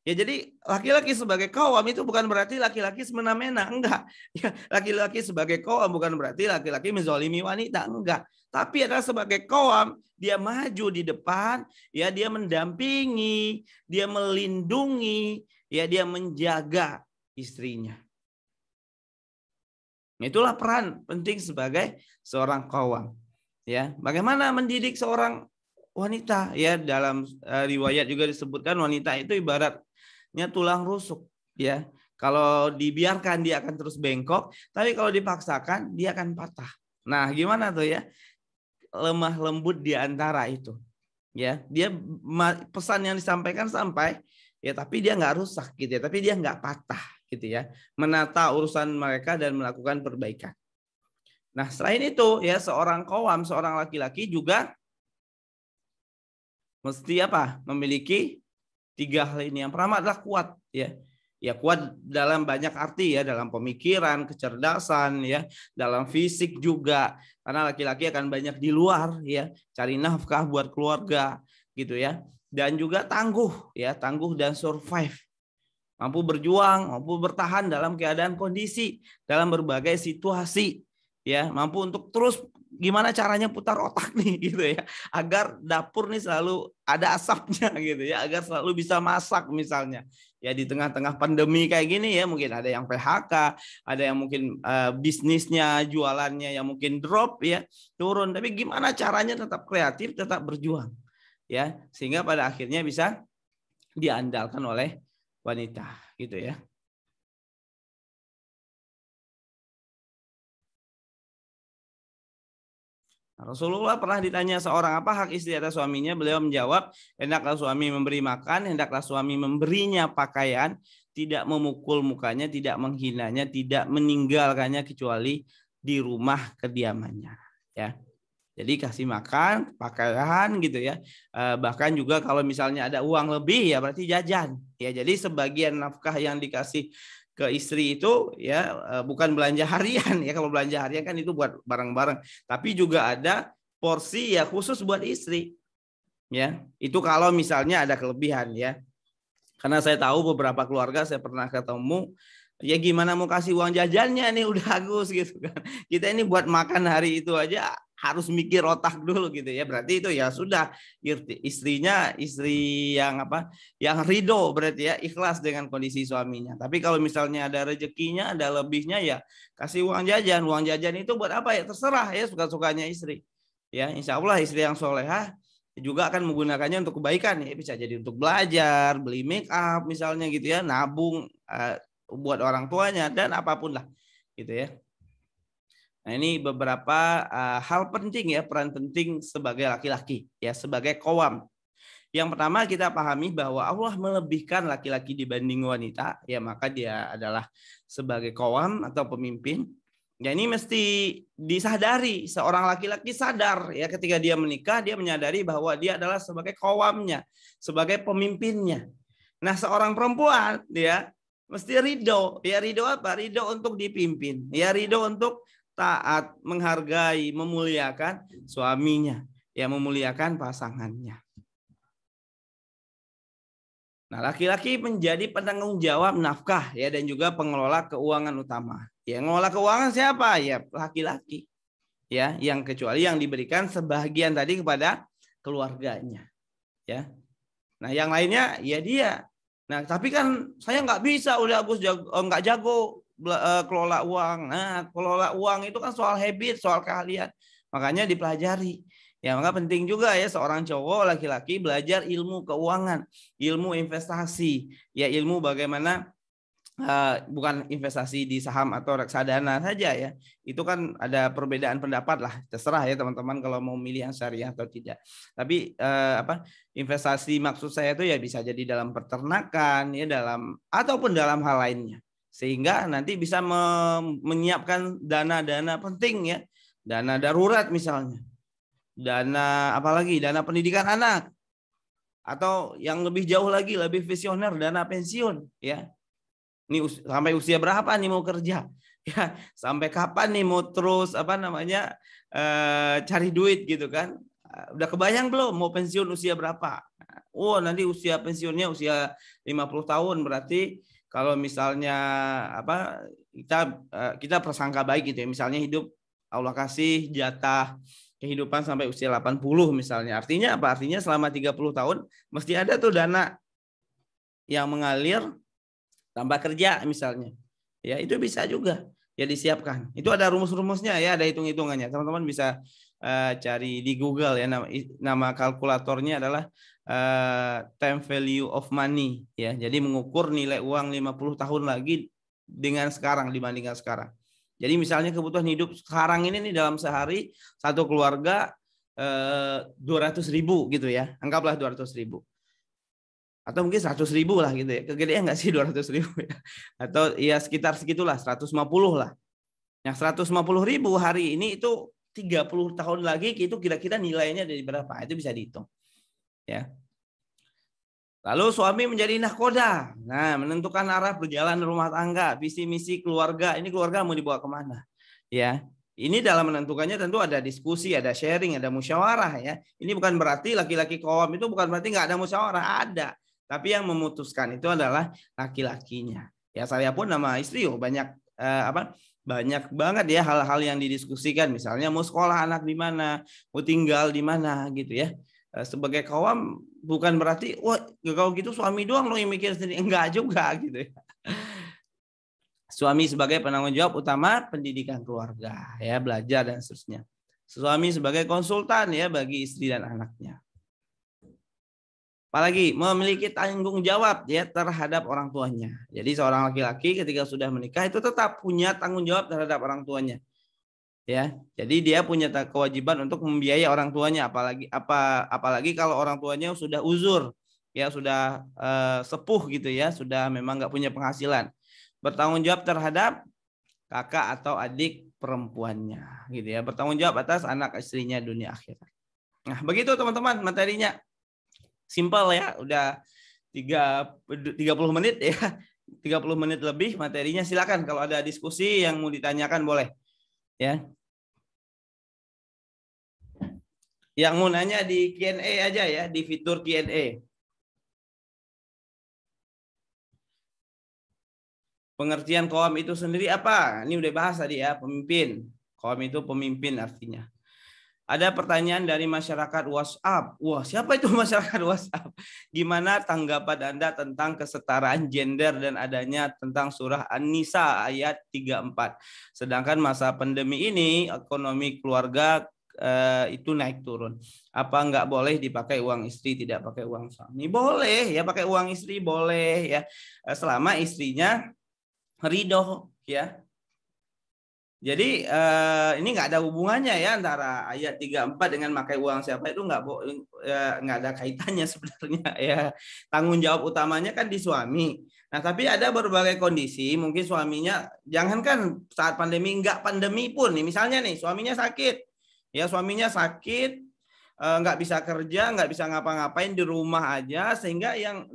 Ya, jadi laki-laki sebagai qawam itu bukan berarti laki-laki semena-mena, enggak. Ya, laki-laki sebagai qawam bukan berarti laki-laki menzalimi wanita, enggak. Tapi adalah sebagai qawam, dia maju di depan, ya dia mendampingi, dia melindungi, ya dia menjaga istrinya. Itulah peran penting sebagai seorang qawam. Ya, bagaimana mendidik seorang wanita? Ya, dalam riwayat juga disebutkan wanita itu ibaratnya tulang rusuk. Ya, kalau dibiarkan dia akan terus bengkok, tapi kalau dipaksakan dia akan patah. Nah, gimana tuh ya? Lemah lembut di antara itu. Ya, dia pesan yang disampaikan sampai, ya, tapi dia nggak rusak gitu ya, tapi dia nggak patah gitu ya. Menata urusan mereka dan melakukan perbaikan. Nah, selain itu ya seorang qawam, seorang laki-laki juga mesti apa? Memiliki 3 hal ini. Yang pertama adalah kuat ya. Ya kuat dalam banyak arti ya, dalam pemikiran, kecerdasan ya, dalam fisik juga. Karena laki-laki akan banyak di luar ya, cari nafkah buat keluarga gitu ya. Dan juga tangguh ya, tangguh dan survive mampu berjuang, mampu bertahan dalam keadaan kondisi, dalam berbagai situasi, ya, mampu untuk terus gimana caranya putar otak nih gitu ya, agar dapur nih selalu ada asapnya gitu ya, agar selalu bisa masak misalnya. Ya di tengah-tengah pandemi kayak gini ya, mungkin ada yang PHK, ada yang mungkin bisnisnya, jualannya yang mungkin drop ya, turun, tapi gimana caranya tetap kreatif, tetap berjuang ya, sehingga pada akhirnya bisa diandalkan oleh wanita gitu ya. Rasulullah pernah ditanya seorang, apa hak istri atas suaminya? Beliau menjawab, hendaklah suami memberi makan, hendaklah suami memberinya pakaian, tidak memukul mukanya, tidak menghinanya, tidak meninggalkannya kecuali di rumah kediamannya. Ya, jadi kasih makan, pakaian gitu ya. Bahkan juga kalau misalnya ada uang lebih ya berarti jajan. Ya, jadi sebagian nafkah yang dikasih ke istri itu ya bukan belanja harian ya. Kalau belanja harian kan itu buat barang-barang, tapi juga ada porsi ya khusus buat istri. Ya, itu kalau misalnya ada kelebihan ya. Karena saya tahu beberapa keluarga saya pernah ketemu, ya gimana mau kasih uang jajannya nih udah Agus gitu kan. Kita ini buat makan hari itu aja harus mikir otak dulu gitu ya. Berarti itu ya sudah istrinya istri yang apa? Yang ridho berarti ya, ikhlas dengan kondisi suaminya. Tapi kalau misalnya ada rezekinya, ada lebihnya ya kasih uang jajan. Uang jajan itu buat apa ya? Terserah ya, suka-sukanya istri. Ya, insya Allah istri yang solehah juga akan menggunakannya untuk kebaikan ya, bisa jadi untuk belajar, beli make up misalnya gitu ya, nabung buat orang tuanya dan apapun lah gitu ya. Nah, ini beberapa hal penting ya, peran penting sebagai laki-laki ya, sebagai qawwam. Yang pertama kita pahami bahwa Allah melebihkan laki-laki dibanding wanita, ya maka dia adalah sebagai qawwam atau pemimpin. Ya ini mesti disadari, seorang laki-laki sadar ya ketika dia menikah, dia menyadari bahwa dia adalah sebagai qawwamnya, sebagai pemimpinnya. Nah, seorang perempuan dia mesti ridho, ya ridho apa? Ridho untuk dipimpin, ya ridho untuk taat, menghargai, memuliakan suaminya, ya memuliakan pasangannya. Nah, laki-laki menjadi penanggung jawab nafkah ya dan juga pengelola keuangan utama. Ya, mengelola keuangan siapa? Ya, laki-laki. Ya, yang kecuali yang diberikan sebagian tadi kepada keluarganya. Ya. Nah, yang lainnya ya dia. Nah, tapi kan saya nggak bisa, udah Agus nggak jago kelola uang. Nah, kelola uang itu kan soal habit, soal keahlian. Makanya dipelajari. Ya, maka penting juga ya seorang cowok laki-laki belajar ilmu keuangan, ilmu investasi, ya ilmu bagaimana bukan investasi di saham atau reksadana saja ya. Itu kan ada perbedaan pendapat lah. Terserah ya teman-teman kalau mau milih yang syariah atau tidak. Tapi investasi maksud saya itu ya bisa jadi dalam peternakan ya, dalam ataupun dalam hal lainnya. Sehingga nanti bisa menyiapkan dana-dana penting ya. Dana darurat misalnya. Dana apalagi? Dana pendidikan anak. Atau yang lebih jauh lagi, lebih visioner, dana pensiun ya. Ini sampai usia berapa nih mau kerja? Ya, sampai kapan nih mau terus cari duit gitu kan? Udah kebayang belum mau pensiun usia berapa? Oh, nanti usia pensiunnya usia 50 tahun, berarti kalau misalnya kita prasangka baik gitu ya. Misalnya hidup Allah kasih jatah kehidupan sampai usia 80 misalnya. Artinya apa? Artinya selama 30 tahun mesti ada tuh dana yang mengalir tambah kerja misalnya. Ya, itu bisa juga ya disiapkan. Itu ada rumus-rumusnya ya, ada hitung-hitungannya. Teman-teman bisa cari di Google ya, nama kalkulatornya adalah time value of money ya. Jadi mengukur nilai uang 50 tahun lagi dengan sekarang dibandingkan sekarang. Jadi misalnya kebutuhan hidup sekarang ini nih dalam sehari satu keluarga 200.000 gitu ya. Anggaplah 200.000. Atau mungkin 100.000 lah gitu ya. Kegedean nggak sih 200.000 ya? Atau ya sekitar segitulah 150 lah. Yang 150.000 hari ini itu 30 tahun lagi itu kira-kira nilainya dari berapa? Itu bisa dihitung. Ya. Lalu suami menjadi nahkoda. Nah, menentukan arah perjalanan rumah tangga, visi misi keluarga. Ini keluarga mau dibawa kemana? Ya. Ini dalam menentukannya tentu ada diskusi, ada sharing, ada musyawarah ya. Ini bukan berarti laki-laki qawwam itu bukan berarti nggak ada musyawarah, ada. Tapi yang memutuskan itu adalah laki-lakinya. Ya saya pun sama istri banyak banyak banget ya hal-hal yang didiskusikan. Misalnya mau sekolah anak di mana, mau tinggal di mana gitu ya. Sebagai kaum bukan berarti wah kalau gitu suami doang lo yang mikir sendiri, enggak juga gitu ya. Suami sebagai penanggung jawab utama pendidikan keluarga, ya belajar dan seterusnya. Suami sebagai konsultan ya bagi istri dan anaknya. Apalagi memiliki tanggung jawab ya terhadap orang tuanya. Jadi seorang laki-laki ketika sudah menikah itu tetap punya tanggung jawab terhadap orang tuanya. Ya, jadi dia punya kewajiban untuk membiayai orang tuanya, apalagi kalau orang tuanya sudah uzur, ya sudah sepuh gitu ya, sudah memang nggak punya penghasilan. Bertanggung jawab terhadap kakak atau adik perempuannya gitu ya, bertanggung jawab atas anak istrinya dunia akhirat. Nah begitu teman-teman materinya, simpel ya, udah 30 menit ya, 30 menit lebih materinya. Silakan kalau ada diskusi yang mau ditanyakan boleh ya. Yang mau nanya di Q&A aja ya, di fitur Q&A. Pengertian kaum itu sendiri apa? Ini udah bahas tadi ya, pemimpin. Kaum itu pemimpin artinya. Ada pertanyaan dari masyarakat WhatsApp. Wah, siapa itu masyarakat WhatsApp? Gimana tanggapan Anda tentang kesetaraan gender dan adanya tentang surah An-Nisa ayat 34? Sedangkan masa pandemi ini ekonomi keluarga itu naik turun. Apa nggak boleh dipakai uang istri, tidak pakai uang suami? Boleh ya, pakai uang istri boleh ya, selama istrinya ridho ya. Jadi ini nggak ada hubungannya ya antara ayat 34 dengan pakai uang siapa, itu nggak ada kaitannya sebenarnya ya. Tanggung jawab utamanya kan di suami. Nah tapi ada berbagai kondisi, mungkin suaminya jangankan saat pandemi, nggak pandemi pun nih, misalnya nih suaminya sakit, ya suaminya sakit, nggak bisa kerja, nggak bisa ngapa-ngapain di rumah aja, sehingga yang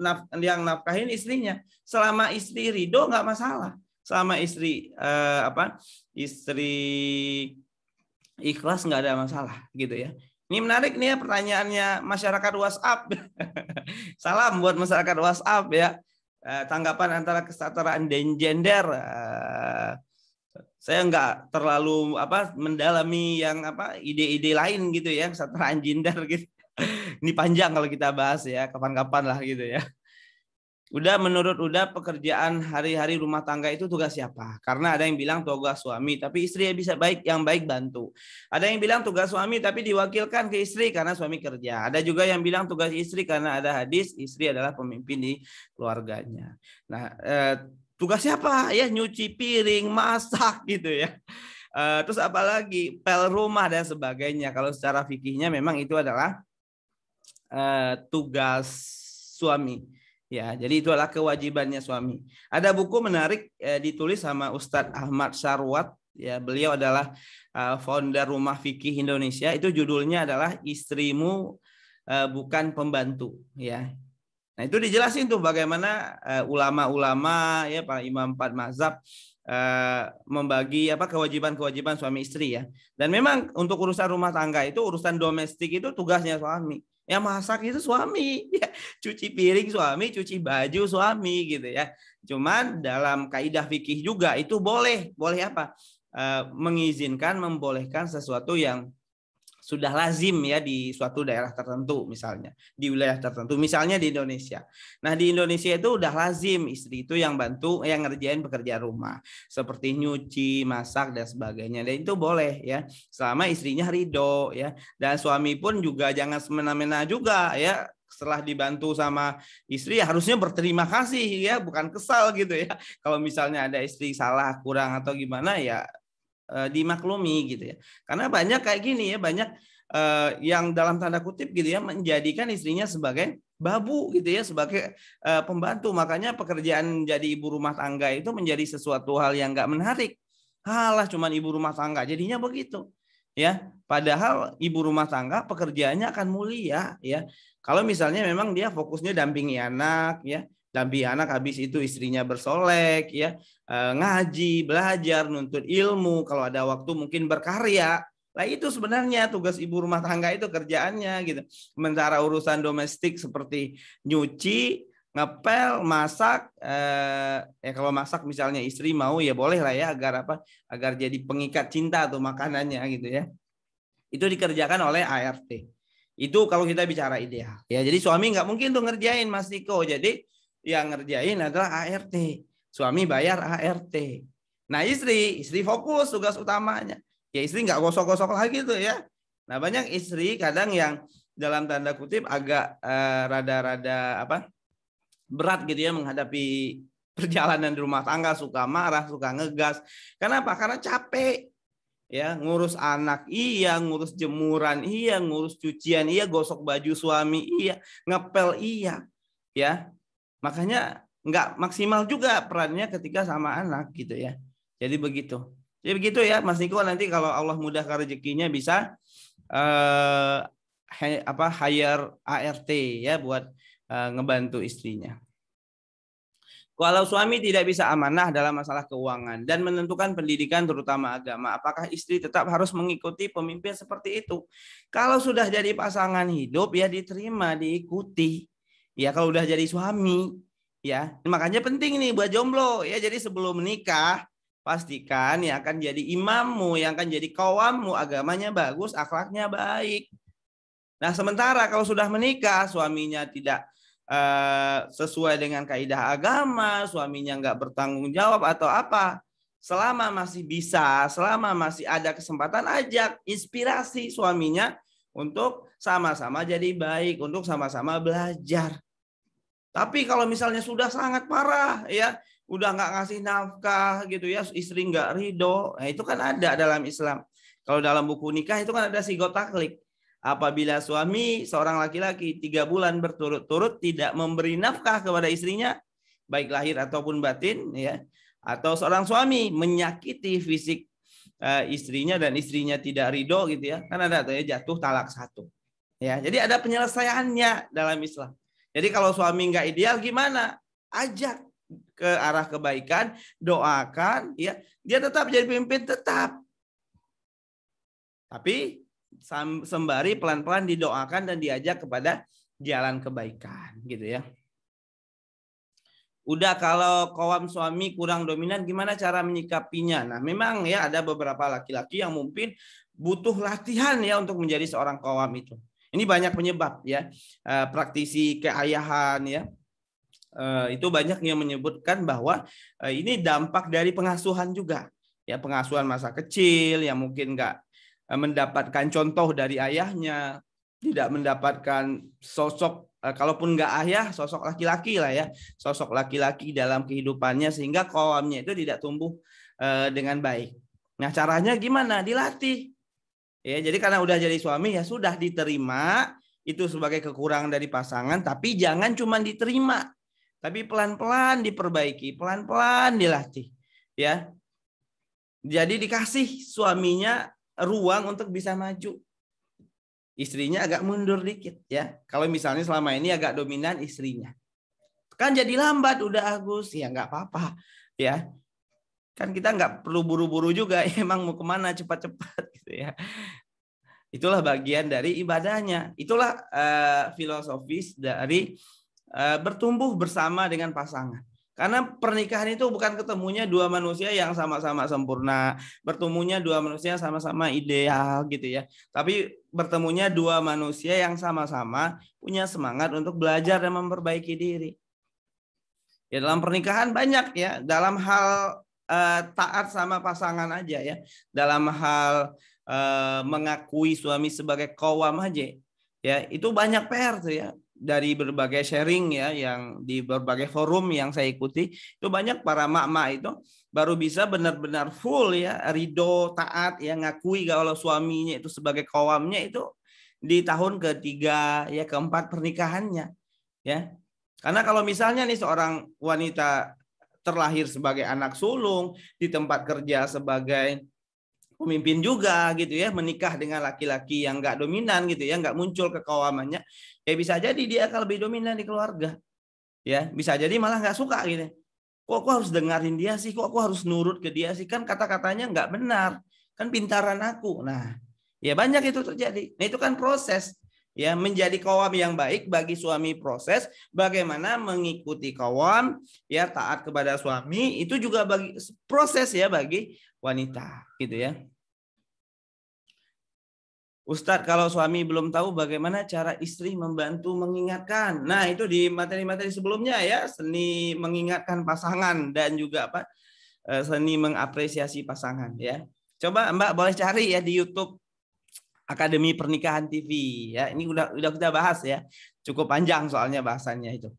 nafkahin istrinya. Selama istri ridho nggak masalah. Selama istri istri ikhlas nggak ada masalah gitu ya. Ini menarik nih ya pertanyaannya masyarakat WhatsApp. Salam buat masyarakat WhatsApp ya. Tanggapan antara kesetaraan dan gender. Saya nggak terlalu mendalami yang ide-ide lain gitu ya, kesetaraan gender gitu. Ini panjang kalau kita bahas ya, kapan-kapan lah gitu ya. Menurut pekerjaan hari-hari rumah tangga itu tugas siapa? Karena ada yang bilang tugas suami, tapi istri bisa yang baik bantu. Ada yang bilang tugas suami tapi diwakilkan ke istri karena suami kerja. Ada juga yang bilang tugas istri karena ada hadis istri adalah pemimpin di keluarganya. Nah, tugas siapa? Ya nyuci piring, masak gitu ya. Terus apalagi pel rumah dan sebagainya. Kalau secara fikihnya memang itu adalah tugas suami. Ya, jadi itu adalah kewajibannya suami. Ada buku menarik ditulis sama Ustadz Ahmad Sarwat. Ya, beliau adalah founder Rumah Fikih Indonesia. Itu judulnya adalah Istrimu Bukan Pembantu. Ya, nah itu dijelasin tuh bagaimana ulama-ulama ya para imam 4 mazhab membagi kewajiban-kewajiban suami istri ya. Dan memang untuk urusan rumah tangga itu, urusan domestik itu tugasnya suami. Yang masak itu suami, ya. Cuci piring suami, cuci baju suami gitu ya. Cuman dalam kaidah fikih juga itu boleh apa? Mengizinkan, membolehkan sesuatu yang sudah lazim ya di suatu daerah tertentu, misalnya di wilayah tertentu, misalnya di Indonesia. Nah di Indonesia itu udah lazim istri itu yang bantu, yang ngerjain pekerjaan rumah seperti nyuci, masak dan sebagainya. Dan itu boleh ya selama istrinya ridho ya. Dan suami pun juga jangan semena-mena juga ya. Setelah dibantu sama istri harusnya berterima kasih ya, bukan kesal gitu ya. Kalau misalnya ada istri salah, kurang atau gimana ya dimaklumi gitu ya. Karena banyak kayak gini ya, banyak yang dalam tanda kutip gitu ya menjadikan istrinya sebagai babu gitu ya, sebagai pembantu. Makanya pekerjaan jadi ibu rumah tangga itu menjadi sesuatu hal yang nggak menarik. Halah cuman ibu rumah tangga jadinya begitu. Ya, padahal ibu rumah tangga pekerjaannya akan mulia ya. Kalau misalnya memang dia fokusnya dampingi anak ya, dampingi anak, habis itu istrinya bersolek ya, ngaji, belajar, nuntut ilmu, kalau ada waktu mungkin berkarya. Nah itu sebenarnya tugas ibu rumah tangga itu kerjaannya gitu. Sementara urusan domestik seperti nyuci, ngepel, masak, ya kalau masak misalnya istri mau ya boleh lah ya, agar apa? Agar jadi pengikat cinta tuh makanannya gitu ya. Itu dikerjakan oleh ART. Itu kalau kita bicara ideal. Ya, jadi suami nggak mungkin tuh ngerjain Mas Niko. Jadi yang ngerjain adalah ART. Suami bayar ART. Nah istri fokus tugas utamanya. Ya istri nggak gosok-gosok lagi tuh ya. Nah banyak istri kadang yang dalam tanda kutip agak rada-rada apa? Berat gitu ya menghadapi perjalanan di rumah tangga, suka marah, suka ngegas. Kenapa? Karena capek. Ya, ngurus anak iya, ngurus jemuran iya, ngurus cucian iya, gosok baju suami iya, ngepel iya. Ya. Makanya nggak maksimal juga perannya ketika sama anak gitu ya. Jadi begitu. Jadi begitu ya Mas Niko, nanti kalau Allah mudahkan rezekinya bisa hire ART ya buat ngebantu istrinya. Kalau suami tidak bisa amanah dalam masalah keuangan dan menentukan pendidikan terutama agama, apakah istri tetap harus mengikuti pemimpin seperti itu? Kalau sudah jadi pasangan hidup ya diterima, diikuti. Ya kalau udah jadi suami, ya makanya penting nih buat jomblo ya. Jadi sebelum menikah pastikan yang akan jadi imammu, yang akan jadi kawammu, agamanya bagus, akhlaknya baik. Nah sementara kalau sudah menikah suaminya tidak sesuai dengan kaidah agama, suaminya nggak bertanggung jawab atau apa, selama masih bisa, selama masih ada kesempatan, ajak inspirasi suaminya untuk sama-sama jadi baik, untuk sama-sama belajar. Tapi kalau misalnya sudah sangat parah ya, udah nggak ngasih nafkah gitu ya, istri nggak ridho, nah itu kan ada dalam Islam. Kalau dalam buku nikah itu kan ada sigot taklik. Apabila suami seorang laki-laki 3 bulan berturut-turut tidak memberi nafkah kepada istrinya, baik lahir ataupun batin, ya, atau seorang suami menyakiti fisik istrinya dan istrinya tidak ridho gitu ya, kan ada tuh ya, jatuh talak 1. Ya, jadi ada penyelesaiannya dalam Islam. Jadi kalau suami nggak ideal gimana? Ajak ke arah kebaikan, doakan, ya, dia tetap jadi pemimpin tetap. Tapi sembari pelan-pelan didoakan dan diajak kepada jalan kebaikan gitu ya. Udah kalau kawam suami kurang dominan gimana cara menyikapinya? Nah, memang ya ada beberapa laki-laki yang mungkin butuh latihan ya untuk menjadi seorang kawam itu. Ini banyak penyebab ya. Praktisi keayahan ya. Itu banyak yang menyebutkan bahwa ini dampak dari pengasuhan juga. Ya, pengasuhan masa kecil yang mungkin nggak mendapatkan contoh dari ayahnya, tidak mendapatkan sosok, kalaupun nggak ayah, sosok laki-laki lah ya, sosok laki-laki dalam kehidupannya sehingga kawamnya itu tidak tumbuh dengan baik. Nah caranya gimana? Dilatih. Ya, jadi karena udah jadi suami ya sudah diterima itu sebagai kekurangan dari pasangan, tapi jangan cuma diterima, tapi pelan-pelan diperbaiki, pelan-pelan dilatih. Ya, jadi dikasih suaminya ruang untuk bisa maju. Istrinya agak mundur dikit ya. Kalau misalnya selama ini agak dominan istrinya. Kan jadi lambat udah Agus, ya nggak apa-apa ya. Kan kita nggak perlu buru-buru juga, emang mau kemana cepat-cepat gitu ya. Itulah bagian dari ibadahnya. Itulah filosofis dari bertumbuh bersama dengan pasangan. Karena pernikahan itu bukan ketemunya dua manusia yang sama-sama sempurna, bertemunya dua manusia yang sama-sama ideal gitu ya. Tapi bertemunya dua manusia yang sama-sama punya semangat untuk belajar dan memperbaiki diri. Ya dalam pernikahan banyak ya, dalam hal taat sama pasangan aja ya, dalam hal mengakui suami sebagai qawwam aja ya, itu banyak PR tuh ya. Dari berbagai sharing ya yang di berbagai forum yang saya ikuti itu banyak para mak-mak itu baru bisa benar-benar full ya ridho taat ya ngakui kalau suaminya itu sebagai qawwamnya itu di tahun ketiga ya keempat pernikahannya ya. Karena kalau misalnya nih seorang wanita terlahir sebagai anak sulung, di tempat kerja sebagai pemimpin juga gitu ya, menikah dengan laki-laki yang nggak dominan gitu ya, nggak muncul kekawamannya, ya bisa jadi dia akan lebih dominan di keluarga. Ya, bisa jadi malah nggak suka gitu. Kok aku harus dengerin dia sih? Kok aku harus nurut ke dia sih? Kan kata-katanya nggak benar. Kan pintaran aku. Nah, ya banyak itu terjadi. Nah, itu kan proses. Ya, menjadi kawam yang baik bagi suami proses bagaimana mengikuti kawam ya taat kepada suami itu juga bagi proses ya bagi wanita gitu ya. Ustadz, kalau suami belum tahu bagaimana cara istri membantu mengingatkan. Nah, itu di materi-materi sebelumnya ya, seni mengingatkan pasangan dan juga apa? Seni mengapresiasi pasangan ya. Coba Mbak boleh cari ya di YouTube Akademi Pernikahan TV ya. Ini udah kita bahas ya. Cukup panjang soalnya bahasannya itu.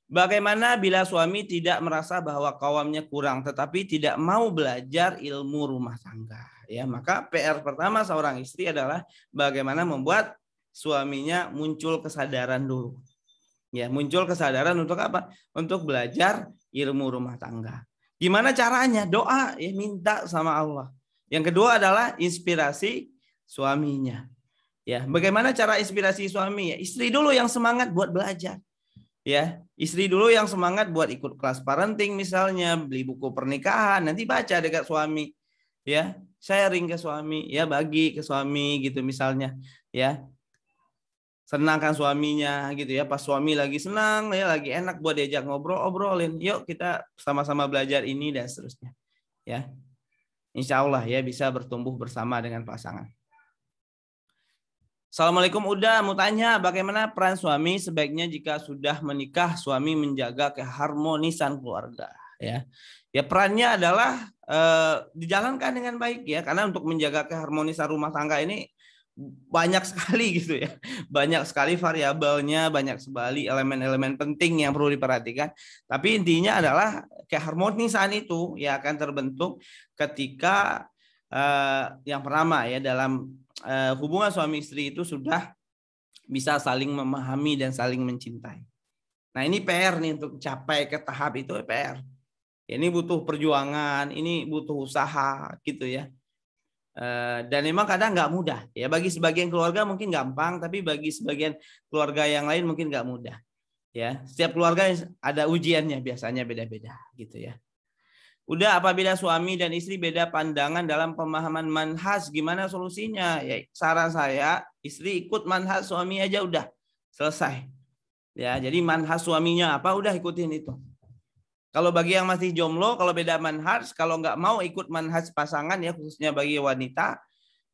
Bagaimana bila suami tidak merasa bahwa kawamnya kurang tetapi tidak mau belajar ilmu rumah tangga ya, maka PR pertama seorang istri adalah bagaimana membuat suaminya muncul kesadaran dulu. Ya, muncul kesadaran untuk apa? Untuk belajar ilmu rumah tangga. Gimana caranya? Doa ya, minta sama Allah. Yang kedua adalah inspirasi suaminya. Ya, bagaimana cara inspirasi suami? Ya, istri dulu yang semangat buat belajar. Ya, istri dulu yang semangat buat ikut kelas parenting misalnya, beli buku pernikahan, nanti baca dekat suami. Ya, sharing ke suami, ya bagi ke suami gitu misalnya, ya. Senangkan suaminya gitu ya. Pas suami lagi senang, ya lagi enak buat diajak ngobrol-obrolin. Yuk kita sama-sama belajar ini dan seterusnya. Ya. Insya Allah ya bisa bertumbuh bersama dengan pasangan. Assalamualaikum, udah mau tanya bagaimana peran suami sebaiknya jika sudah menikah suami menjaga keharmonisan keluarga ya. Ya perannya adalah dijalankan dengan baik ya, karena untuk menjaga keharmonisan rumah tangga ini banyak sekali gitu ya. Banyak sekali variabelnya, banyak sekali elemen-elemen penting yang perlu diperhatikan. Tapi intinya adalah keharmonisan itu ya akan terbentuk ketika yang pertama ya dalam hubungan suami istri itu sudah bisa saling memahami dan saling mencintai. Nah ini PR nih untuk capai ke tahap itu PR. Ini butuh perjuangan, ini butuh usaha gitu ya. Dan memang kadang nggak mudah ya, bagi sebagian keluarga mungkin gampang, tapi bagi sebagian keluarga yang lain mungkin nggak mudah ya. Setiap keluarga ada ujiannya, biasanya beda-beda gitu ya. Udah, apabila suami dan istri beda pandangan dalam pemahaman manhaj, gimana solusinya? Ya, saran saya, istri ikut manhaj suami aja udah selesai. Ya, jadi manhaj suaminya apa udah ikutin itu. Kalau bagi yang masih jomblo, kalau beda manhaj, kalau nggak mau ikut manhaj pasangan ya khususnya bagi wanita,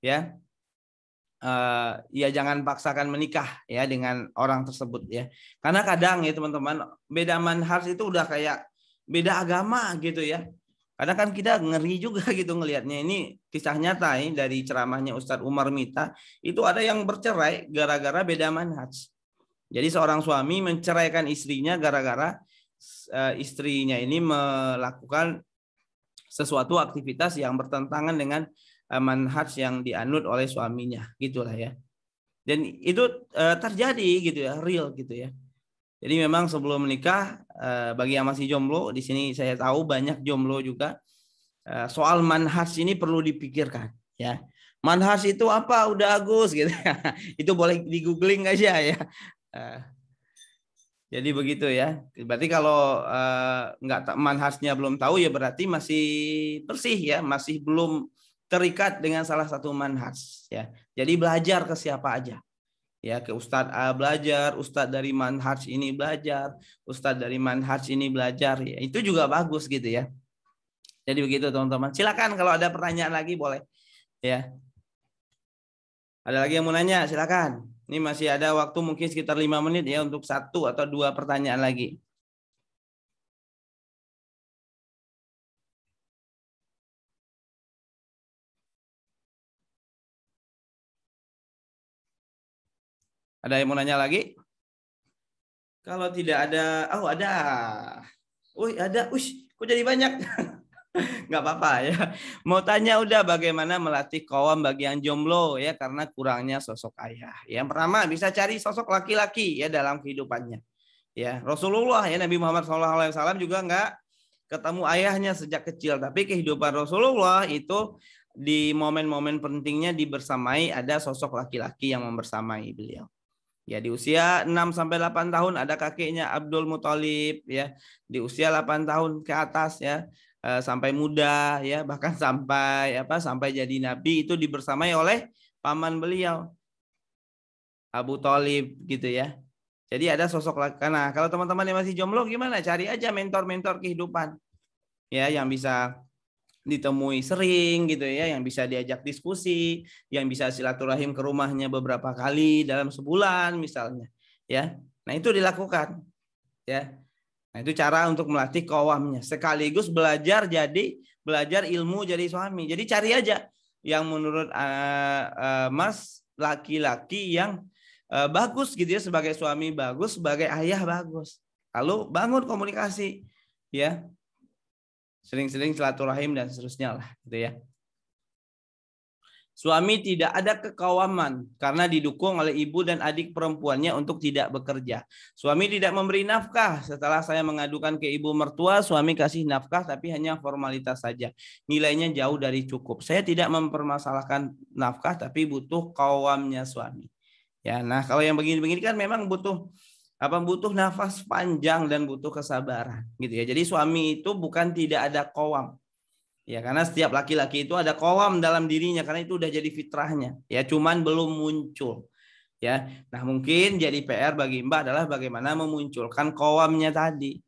ya ya jangan paksakan menikah ya dengan orang tersebut ya. Karena kadang ya teman-teman beda manhaj itu udah kayak beda agama gitu ya. Karena kan kita ngeri juga gitu ngelihatnya. Ini kisah nyata ini dari ceramahnya Ustadz Umar Mita. Itu ada yang bercerai gara-gara beda manhaj. Jadi seorang suami menceraikan istrinya gara-gara istrinya ini melakukan sesuatu aktivitas yang bertentangan dengan manhaj yang dianut oleh suaminya. Gitulah ya. Dan itu terjadi gitu ya, real gitu ya. Jadi memang sebelum menikah, bagi yang masih jomblo, di sini saya tahu banyak jomblo juga, soal manhaj ini perlu dipikirkan. Ya, manhaj itu apa? Udah Agus gitu. Itu boleh di googling aja ya. Jadi begitu ya. Berarti kalau nggak manhajnya belum tahu ya berarti masih bersih ya, masih belum terikat dengan salah satu manhaj. Ya, jadi belajar ke siapa aja. Ya, ke Ustadz A belajar, Ustadz dari manhaj ini belajar, Ustadz dari manhaj ini belajar, ya itu juga bagus gitu ya. Jadi begitu teman-teman. Silakan kalau ada pertanyaan lagi boleh ya. Ada lagi yang mau nanya, silakan. Ini masih ada waktu mungkin sekitar 5 menit ya untuk 1 atau 2 pertanyaan lagi. Ada yang mau nanya lagi? Kalau tidak ada, oh ada. Ada. Kok jadi banyak? Nggak apa-apa ya. Mau tanya udah bagaimana melatih kawam bagi yang jomblo ya karena kurangnya sosok ayah. Yang pertama bisa cari sosok laki-laki ya dalam kehidupannya. Ya Rasulullah ya Nabi Muhammad SAW juga nggak ketemu ayahnya sejak kecil, tapi kehidupan Rasulullah itu di momen-momen pentingnya dibersamai ada sosok laki-laki yang membersamai beliau. Ya di usia 6 sampai 8 tahun ada kakeknya Abdul Muthalib ya. Di usia 8 tahun ke atas ya sampai muda ya bahkan sampai sampai jadi nabi itu dibersamai oleh paman beliau. Abu Thalib gitu ya. Jadi ada sosok laki. Nah, kalau teman-teman yang masih jomblo gimana? Cari aja mentor-mentor kehidupan. Ya, yang bisa ditemui sering gitu ya, yang bisa diajak diskusi, yang bisa silaturahim ke rumahnya beberapa kali dalam sebulan misalnya. Ya. Nah, itu dilakukan. Ya. Nah, itu cara untuk melatih qawamnya. Sekaligus belajar ilmu jadi suami. Jadi cari aja yang menurut Mas laki-laki yang bagus gitu ya, sebagai suami bagus, sebagai ayah bagus. Lalu bangun komunikasi ya. Sering-sering silaturahim dan seterusnya lah gitu ya. Suami tidak ada kekawaman karena didukung oleh ibu dan adik perempuannya untuk tidak bekerja. Suami tidak memberi nafkah. Setelah saya mengadukan ke ibu mertua, suami kasih nafkah tapi hanya formalitas saja. Nilainya jauh dari cukup. Saya tidak mempermasalahkan nafkah tapi butuh kawamnya suami. Ya, nah kalau yang begini-begini kan memang butuh nafas panjang dan butuh kesabaran gitu ya. Jadi suami itu bukan tidak ada kawam. Ya, karena setiap laki-laki itu ada qawam dalam dirinya karena itu udah jadi fitrahnya. Ya, cuman belum muncul. Ya. Nah, mungkin jadi PR bagi Mbak adalah bagaimana memunculkan qawamnya tadi.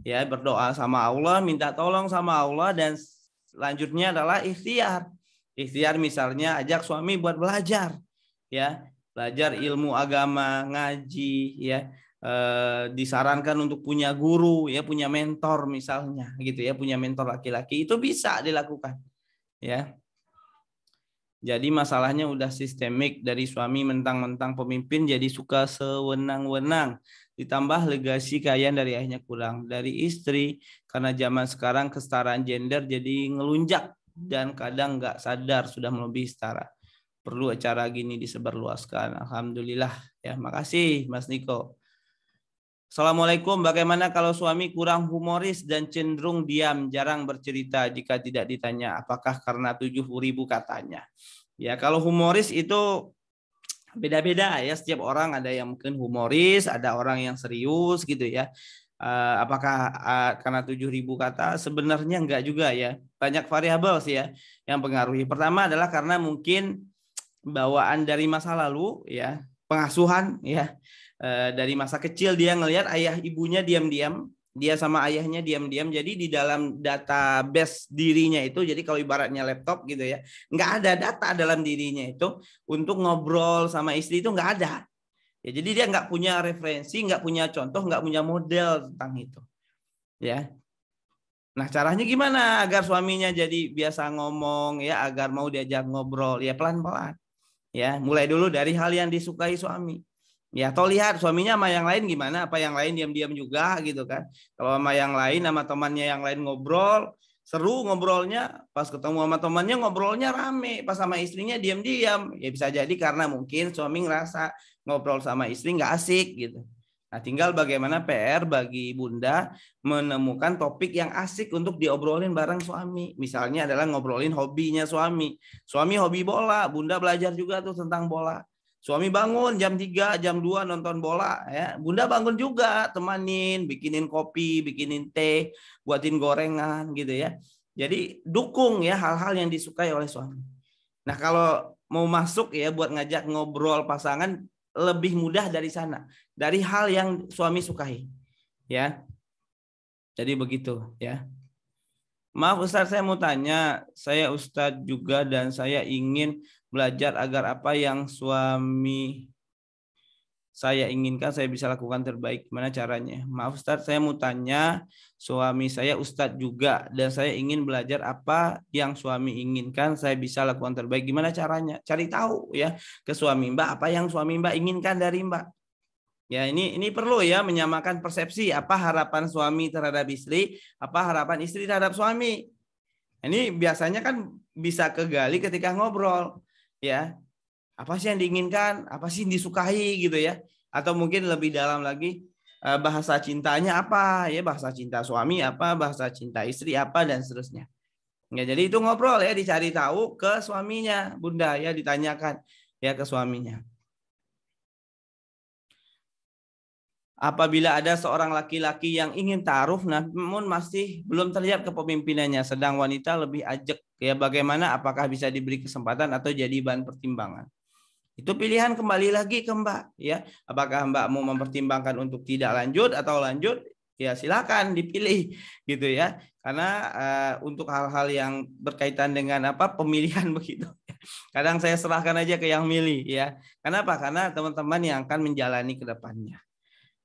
Ya, berdoa sama Allah, minta tolong sama Allah, dan selanjutnya adalah ikhtiar. Ikhtiar misalnya ajak suami buat belajar. Ya, belajar ilmu agama, ngaji, ya. Disarankan untuk punya guru ya, punya mentor misalnya gitu ya, punya mentor laki-laki, itu bisa dilakukan ya. Jadi masalahnya udah sistemik, dari suami mentang-mentang pemimpin jadi suka sewenang-wenang, ditambah legasi kekayaan dari ayahnya kurang, dari istri karena zaman sekarang kesetaraan gender jadi ngelunjak dan kadang nggak sadar sudah melebihi setara. Perlu acara gini disebarluaskan. Alhamdulillah ya, makasih Mas Niko. Assalamualaikum, bagaimana kalau suami kurang humoris dan cenderung diam, jarang bercerita jika tidak ditanya? Apakah karena 70.000 katanya? Ya, kalau humoris itu beda-beda ya. Setiap orang ada yang mungkin humoris, ada orang yang serius gitu ya. Apakah karena 7.000 kata? Sebenarnya enggak juga ya. Banyak variabel sih ya yang pengaruhi. Pertama adalah karena mungkin bawaan dari masa lalu ya, pengasuhan ya. Dari masa kecil dia ngelihat ayah ibunya diam-diam, dia sama ayahnya diam-diam, jadi di dalam database dirinya itu, jadi kalau ibaratnya laptop gitu ya, nggak ada data dalam dirinya itu untuk ngobrol sama istri, itu nggak ada ya. Jadi dia nggak punya referensi, nggak punya contoh, nggak punya model tentang itu ya. Nah, caranya gimana agar suaminya jadi biasa ngomong ya, agar mau diajak ngobrol ya, pelan-pelan ya, mulai dulu dari hal yang disukai suami. Ya, atau lihat suaminya sama yang lain gimana, apa yang lain diam-diam juga gitu kan. Kalau sama yang lain, sama temannya yang lain ngobrol, seru ngobrolnya, pas ketemu sama temannya ngobrolnya rame, pas sama istrinya diam-diam. Ya bisa jadi karena mungkin suami ngerasa ngobrol sama istri nggak asik gitu. Nah, tinggal bagaimana PR bagi Bunda menemukan topik yang asik untuk diobrolin bareng suami. Misalnya adalah ngobrolin hobinya suami. Suami hobi bola, Bunda belajar juga tuh tentang bola. Suami bangun jam 3, jam 2 nonton bola ya. Bunda bangun juga, temanin, bikinin kopi, bikinin teh, buatin gorengan gitu ya. Jadi dukung ya hal-hal yang disukai oleh suami. Nah, kalau mau masuk ya buat ngajak ngobrol pasangan, lebih mudah dari sana. Dari hal yang suami sukai. Ya. Jadi begitu ya. Maaf Ustadz, saya mau tanya, saya Ustadz juga dan saya ingin belajar agar apa yang suami saya inginkan saya bisa lakukan terbaik. Gimana caranya? Maaf Ustadz, saya mau tanya, suami saya Ustadz juga dan saya ingin belajar apa yang suami inginkan saya bisa lakukan terbaik. Gimana caranya? Cari tahu ya ke suami Mbak, apa yang suami Mbak inginkan dari Mbak. Ya, ini perlu ya menyamakan persepsi, apa harapan suami terhadap istri, apa harapan istri terhadap suami. Ini biasanya kan bisa kegali ketika ngobrol, ya. Apa sih yang diinginkan, apa sih yang disukai gitu ya. Atau mungkin lebih dalam lagi, bahasa cintanya apa, ya, bahasa cinta suami apa, bahasa cinta istri apa, dan seterusnya. Ya, jadi itu ngobrol ya, dicari tahu ke suaminya, Bunda ya, ditanyakan ya ke suaminya. Apabila ada seorang laki-laki yang ingin taruh namun masih belum terlihat kepemimpinannya, sedang wanita lebih ajak ya, bagaimana, apakah bisa diberi kesempatan atau jadi bahan pertimbangan? Itu pilihan kembali lagi ke Mbak, ya. Apakah Mbak mau mempertimbangkan untuk tidak lanjut atau lanjut? Ya silakan dipilih, gitu ya. Karena untuk hal-hal yang berkaitan dengan pemilihan begitu, kadang saya serahkan aja ke yang milih, ya. Kenapa? Karena teman-teman yang akan menjalani ke depannya,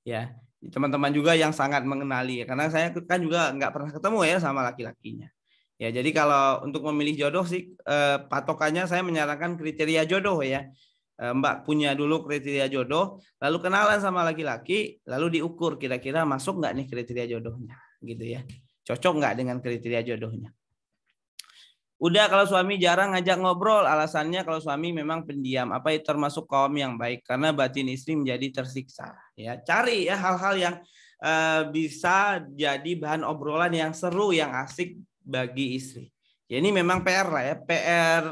ya. Teman-teman juga yang sangat mengenali, karena saya kan juga nggak pernah ketemu ya sama laki-lakinya. Ya, jadi kalau untuk memilih jodoh sih patokannya saya menyarankan kriteria jodoh ya. Mbak punya dulu kriteria jodoh, lalu kenalan sama laki-laki, lalu diukur kira-kira masuk nggak nih kriteria jodohnya, gitu ya. Cocok nggak dengan kriteria jodohnya. Udah, kalau suami jarang ngajak ngobrol, alasannya kalau suami memang pendiam, itu termasuk kaum yang baik karena batin istri menjadi tersiksa. Ya, cari ya hal-hal yang bisa jadi bahan obrolan yang seru, yang asik bagi istri. Ya, ini memang PR lah ya, PR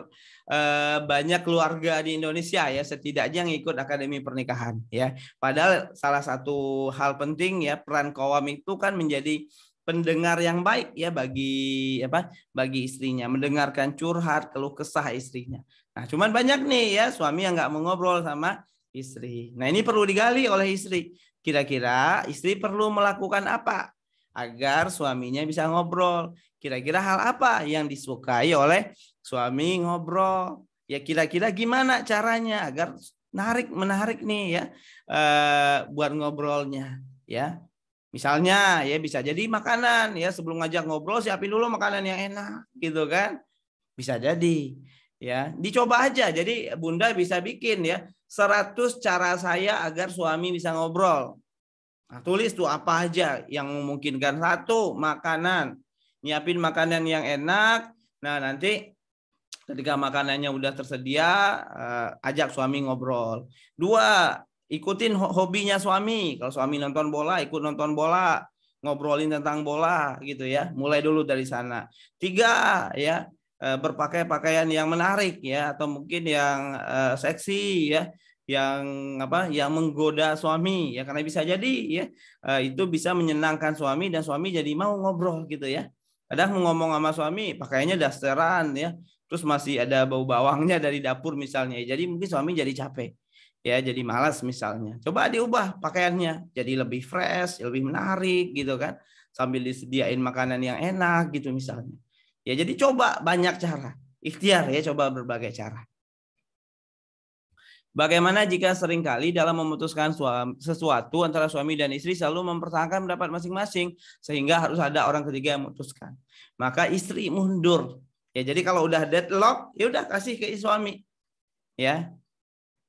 banyak keluarga di Indonesia ya, setidaknya yang ikut akademi pernikahan ya. Padahal salah satu hal penting ya, peran kaum itu kan menjadi pendengar yang baik ya bagi istrinya, mendengarkan curhat keluh kesah istrinya. Nah, cuman banyak nih ya suami yang nggak mau ngobrol sama istri. Nah, ini perlu digali oleh istri. Kira-kira istri perlu melakukan apa agar suaminya bisa ngobrol? Kira-kira hal apa yang disukai oleh suami ngobrol? Ya, kira-kira gimana caranya agar menarik nih ya buat ngobrolnya ya. Misalnya ya bisa jadi makanan ya, sebelum ngajak ngobrol siapin dulu makanan yang enak gitu kan. Bisa jadi ya. Dicoba aja. Jadi Bunda bisa bikin ya 100 cara saya agar suami bisa ngobrol. Nah, tulis tuh apa aja yang memungkinkan. 1, makanan. Nyiapin makanan yang enak. Nah, nanti ketika makanannya udah tersedia, ajak suami ngobrol. 2, ikutin hobinya suami. Kalau suami nonton bola, ikut nonton bola, ngobrolin tentang bola gitu ya. Mulai dulu dari sana. 3, ya berpakaian pakaian yang menarik ya, atau mungkin yang seksi ya, yang menggoda suami ya, karena bisa jadi ya itu bisa menyenangkan suami dan suami jadi mau ngobrol gitu ya. Kadang mau ngomong sama suami pakaiannya dasteran ya, terus masih ada bau bawangnya dari dapur misalnya. Jadi mungkin suami jadi capek. Ya, jadi malas misalnya. Coba diubah pakaiannya jadi lebih fresh, lebih menarik gitu kan. Sambil disediain makanan yang enak gitu misalnya. Ya, jadi coba banyak cara. Ikhtiar ya, coba berbagai cara. Bagaimana jika seringkali dalam memutuskan sesuatu antara suami dan istri selalu mempertahankan pendapat masing-masing sehingga harus ada orang ketiga yang memutuskan. Maka istri mundur. Ya, jadi kalau udah deadlock, ya udah kasih ke suami. Ya.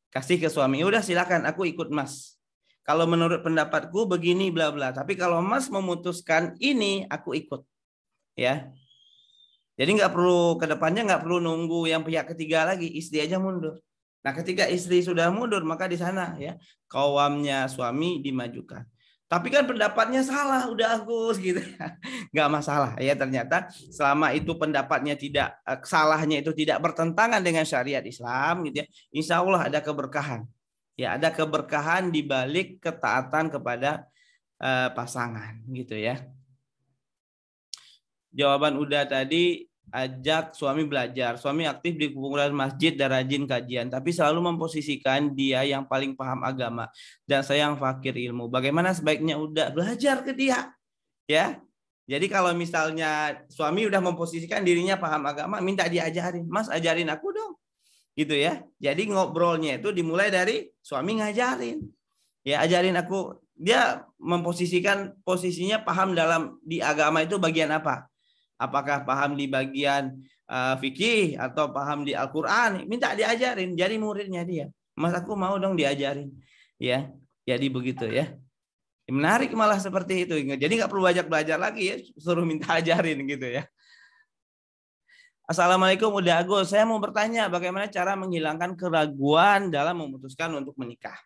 Kasih ke suami, udah silakan aku ikut Mas. Kalau menurut pendapatku begini bla bla, tapi kalau Mas memutuskan ini aku ikut. Ya. Jadi nggak perlu ke depannya, nggak perlu nunggu yang pihak ketiga lagi, istri aja mundur. Nah, ketika istri sudah mundur, maka di sana ya kaumnya suami dimajukan. Tapi kan pendapatnya salah, udah Agus gitu ya. Nggak masalah ya, ternyata selama itu pendapatnya tidak, salahnya itu tidak bertentangan dengan syariat Islam gitu ya. Insya Allah ada keberkahan. Ya, ada keberkahan di balik ketaatan kepada pasangan gitu ya. Jawaban udah tadi, ajak suami belajar. Suami aktif di kumpulan masjid dan rajin kajian, tapi selalu memposisikan dia yang paling paham agama dan saya yang fakir ilmu. Bagaimana sebaiknya? Udah belajar ke dia, ya. Jadi kalau misalnya suami udah memposisikan dirinya paham agama, minta diajarin, Mas ajarin aku dong, gitu ya. Jadi ngobrolnya itu dimulai dari suami ngajarin, ya ajarin aku. Dia memposisikan posisinya paham di agama itu bagian apa? Apakah paham di bagian fikih atau paham di Al-Quran, minta diajarin, jadi muridnya dia. Mas aku mau dong diajarin, ya. Jadi begitu ya. Menarik malah seperti itu. Jadi nggak perlu belajar lagi ya, suruh minta ajarin gitu ya. Assalamualaikum Uda Agus, saya mau bertanya bagaimana cara menghilangkan keraguan dalam memutuskan untuk menikah.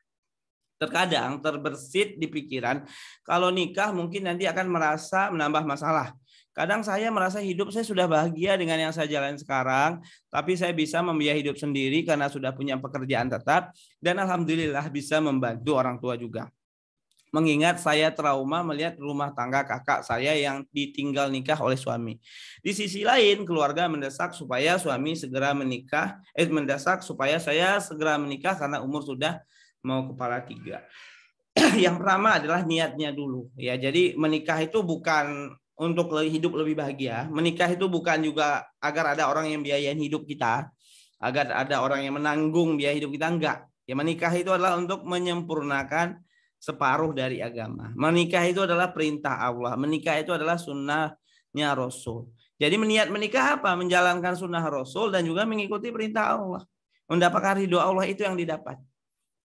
Terkadang terbersit di pikiran kalau nikah mungkin nanti akan merasa menambah masalah. Kadang saya merasa hidup saya sudah bahagia dengan yang saya jalani sekarang, tapi saya bisa membiayai hidup sendiri karena sudah punya pekerjaan tetap dan alhamdulillah bisa membantu orang tua juga. Mengingat saya trauma melihat rumah tangga kakak saya yang ditinggal nikah oleh suami. Di sisi lain, keluarga mendesak supaya suami segera menikah, mendesak supaya saya segera menikah karena umur sudah mau kepala 3. Yang pertama adalah niatnya dulu. Ya, jadi menikah itu bukan untuk hidup lebih bahagia. Menikah itu bukan juga agar ada orang yang biayain hidup kita, agar ada orang yang menanggung biaya hidup kita, enggak. Ya, menikah itu adalah untuk menyempurnakan separuh dari agama. Menikah itu adalah perintah Allah. Menikah itu adalah sunnahnya Rasul. Jadi niat menikah apa? Menjalankan sunnah Rasul dan juga mengikuti perintah Allah. Mendapatkan ridho Allah itu yang didapat.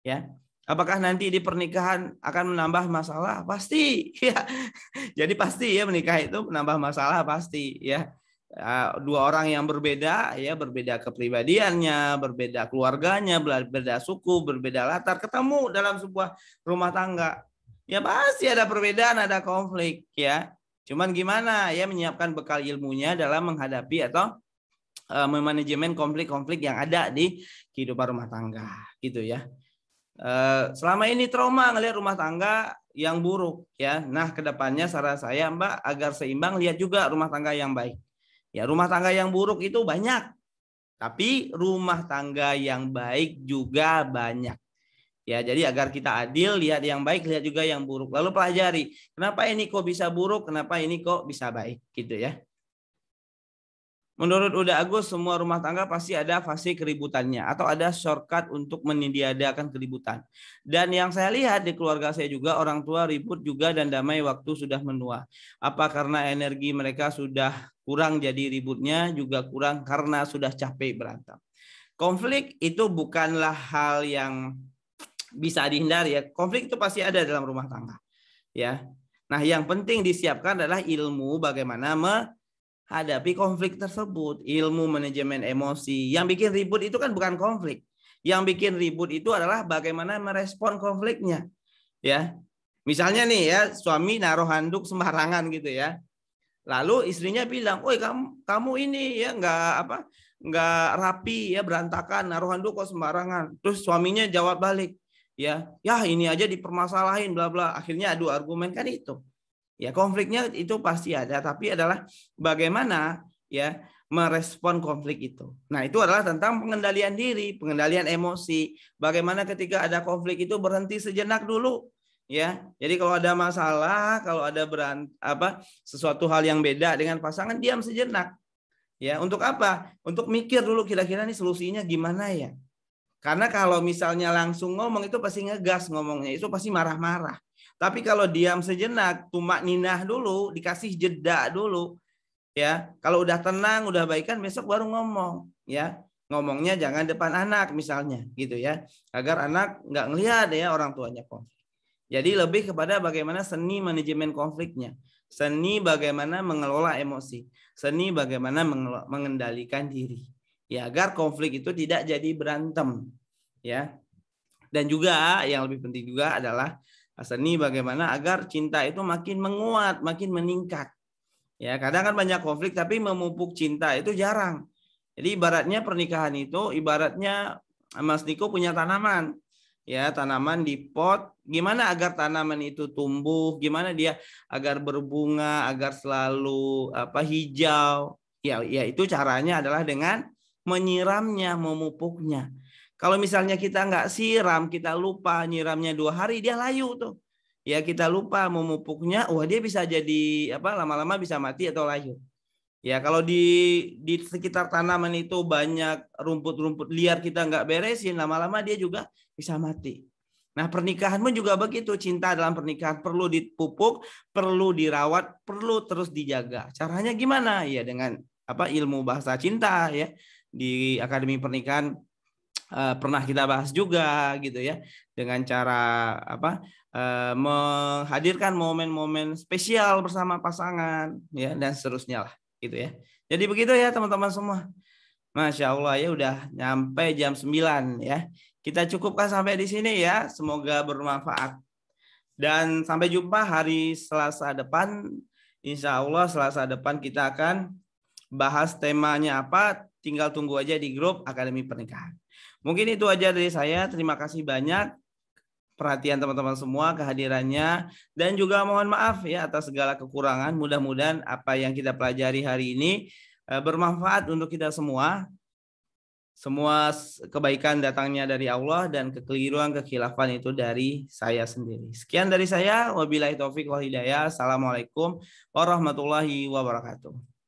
Ya. Apakah nanti di pernikahan akan menambah masalah? Pasti. Ya. Jadi pasti ya menikah itu menambah masalah pasti ya. Dua orang yang berbeda ya, berbeda kepribadiannya, berbeda keluarganya, berbeda suku, berbeda latar, ketemu dalam sebuah rumah tangga ya pasti ada perbedaan, ada konflik ya. Cuman gimana ya menyiapkan bekal ilmunya dalam menghadapi atau memanajemen konflik-konflik yang ada di kehidupan rumah tangga gitu ya. Selama ini trauma ngelihat rumah tangga yang buruk ya. Nah, kedepannya saran saya Mbak agar seimbang lihat juga rumah tangga yang baik. Ya, rumah tangga yang buruk itu banyak, tapi rumah tangga yang baik juga banyak. Ya, jadi agar kita adil, lihat yang baik, lihat juga yang buruk. Lalu pelajari, kenapa ini kok bisa buruk, kenapa ini kok bisa baik, gitu ya. Menurut Uda Agus, semua rumah tangga pasti ada fase keributannya atau ada shortcut untuk meniadakan keributan. Dan yang saya lihat di keluarga saya juga orang tua ribut juga dan damai waktu sudah menua. Apa karena energi mereka sudah kurang jadi ributnya, juga kurang karena sudah capek berantem. Konflik itu bukanlah hal yang bisa dihindari ya. Konflik itu pasti ada dalam rumah tangga. Ya. Nah, yang penting disiapkan adalah ilmu bagaimana hadapi konflik tersebut, ilmu manajemen emosi. Yang bikin ribut itu kan bukan konflik. Yang bikin ribut itu adalah bagaimana merespon konfliknya. Ya. Misalnya nih ya, suami naruh handuk sembarangan gitu ya. Lalu istrinya bilang, "Woi, kamu ini ya nggak rapi ya, berantakan, naruh handuk kok sembarangan." Terus suaminya jawab balik, ya ini aja dipermasalahin bla bla. Akhirnya adu argumen kan itu. Ya, konfliknya itu pasti ada, tapi adalah bagaimana ya merespon konflik itu. Nah, itu adalah tentang pengendalian diri, pengendalian emosi. Bagaimana ketika ada konflik itu berhenti sejenak dulu, ya. Jadi kalau ada masalah, kalau ada sesuatu hal yang beda dengan pasangan, diam sejenak. Ya, untuk apa? Untuk mikir dulu kira-kira nih solusinya gimana ya. Karena kalau misalnya langsung ngomong itu pasti ngegas ngomongnya, itu pasti marah-marah. Tapi kalau diam sejenak, tumak ninah dulu, dikasih jeda dulu, ya. Kalau udah tenang, udah baikan, besok baru ngomong, ya. Ngomongnya jangan depan anak misalnya, gitu ya. Agar anak nggak ngelihat ya orang tuanya konflik. Jadi lebih kepada bagaimana seni manajemen konfliknya, seni bagaimana mengelola emosi, seni bagaimana mengendalikan diri, ya agar konflik itu tidak jadi berantem, ya. Dan juga yang lebih penting juga adalah seni bagaimana agar cinta itu makin menguat, makin meningkat. Ya, kadang kan banyak konflik tapi memupuk cinta itu jarang. Jadi ibaratnya pernikahan itu ibaratnya Mas Niko punya tanaman. Ya, tanaman di pot, gimana agar tanaman itu tumbuh, gimana dia agar berbunga, agar selalu hijau. Ya, itu caranya adalah dengan menyiramnya, memupuknya. Kalau misalnya kita nggak siram, kita lupa nyiramnya 2 hari, dia layu tuh. Ya kita lupa memupuknya, wah dia bisa jadi lama-lama bisa mati atau layu. Ya kalau di sekitar tanaman itu banyak rumput-rumput liar kita nggak beresin, lama-lama dia juga bisa mati. Nah pernikahan pun juga begitu, cinta dalam pernikahan perlu dipupuk, perlu dirawat, perlu terus dijaga. Caranya gimana? Ya dengan ilmu bahasa cinta ya di Akademi Pernikahan. Pernah kita bahas juga gitu ya dengan cara menghadirkan momen-momen spesial bersama pasangan ya dan seterusnya lah gitu ya. Jadi begitu ya teman-teman semua. Masya Allah ya udah nyampe jam 9 ya. Kita cukupkan sampai di sini ya. Semoga bermanfaat. Dan sampai jumpa hari Selasa depan. Insya Allah Selasa depan kita akan bahas temanya apa. Tinggal tunggu aja di grup Akademi Pernikahan. Mungkin itu aja dari saya. Terima kasih banyak. perhatian teman-teman semua, kehadirannya, dan juga mohon maaf ya atas segala kekurangan. Mudah-mudahan apa yang kita pelajari hari ini bermanfaat untuk kita semua. Semua kebaikan datangnya dari Allah dan kekeliruan, kekhilafan itu dari saya sendiri. Sekian dari saya. Wabillahi taufik wal hidayah. Assalamualaikum warahmatullahi wabarakatuh.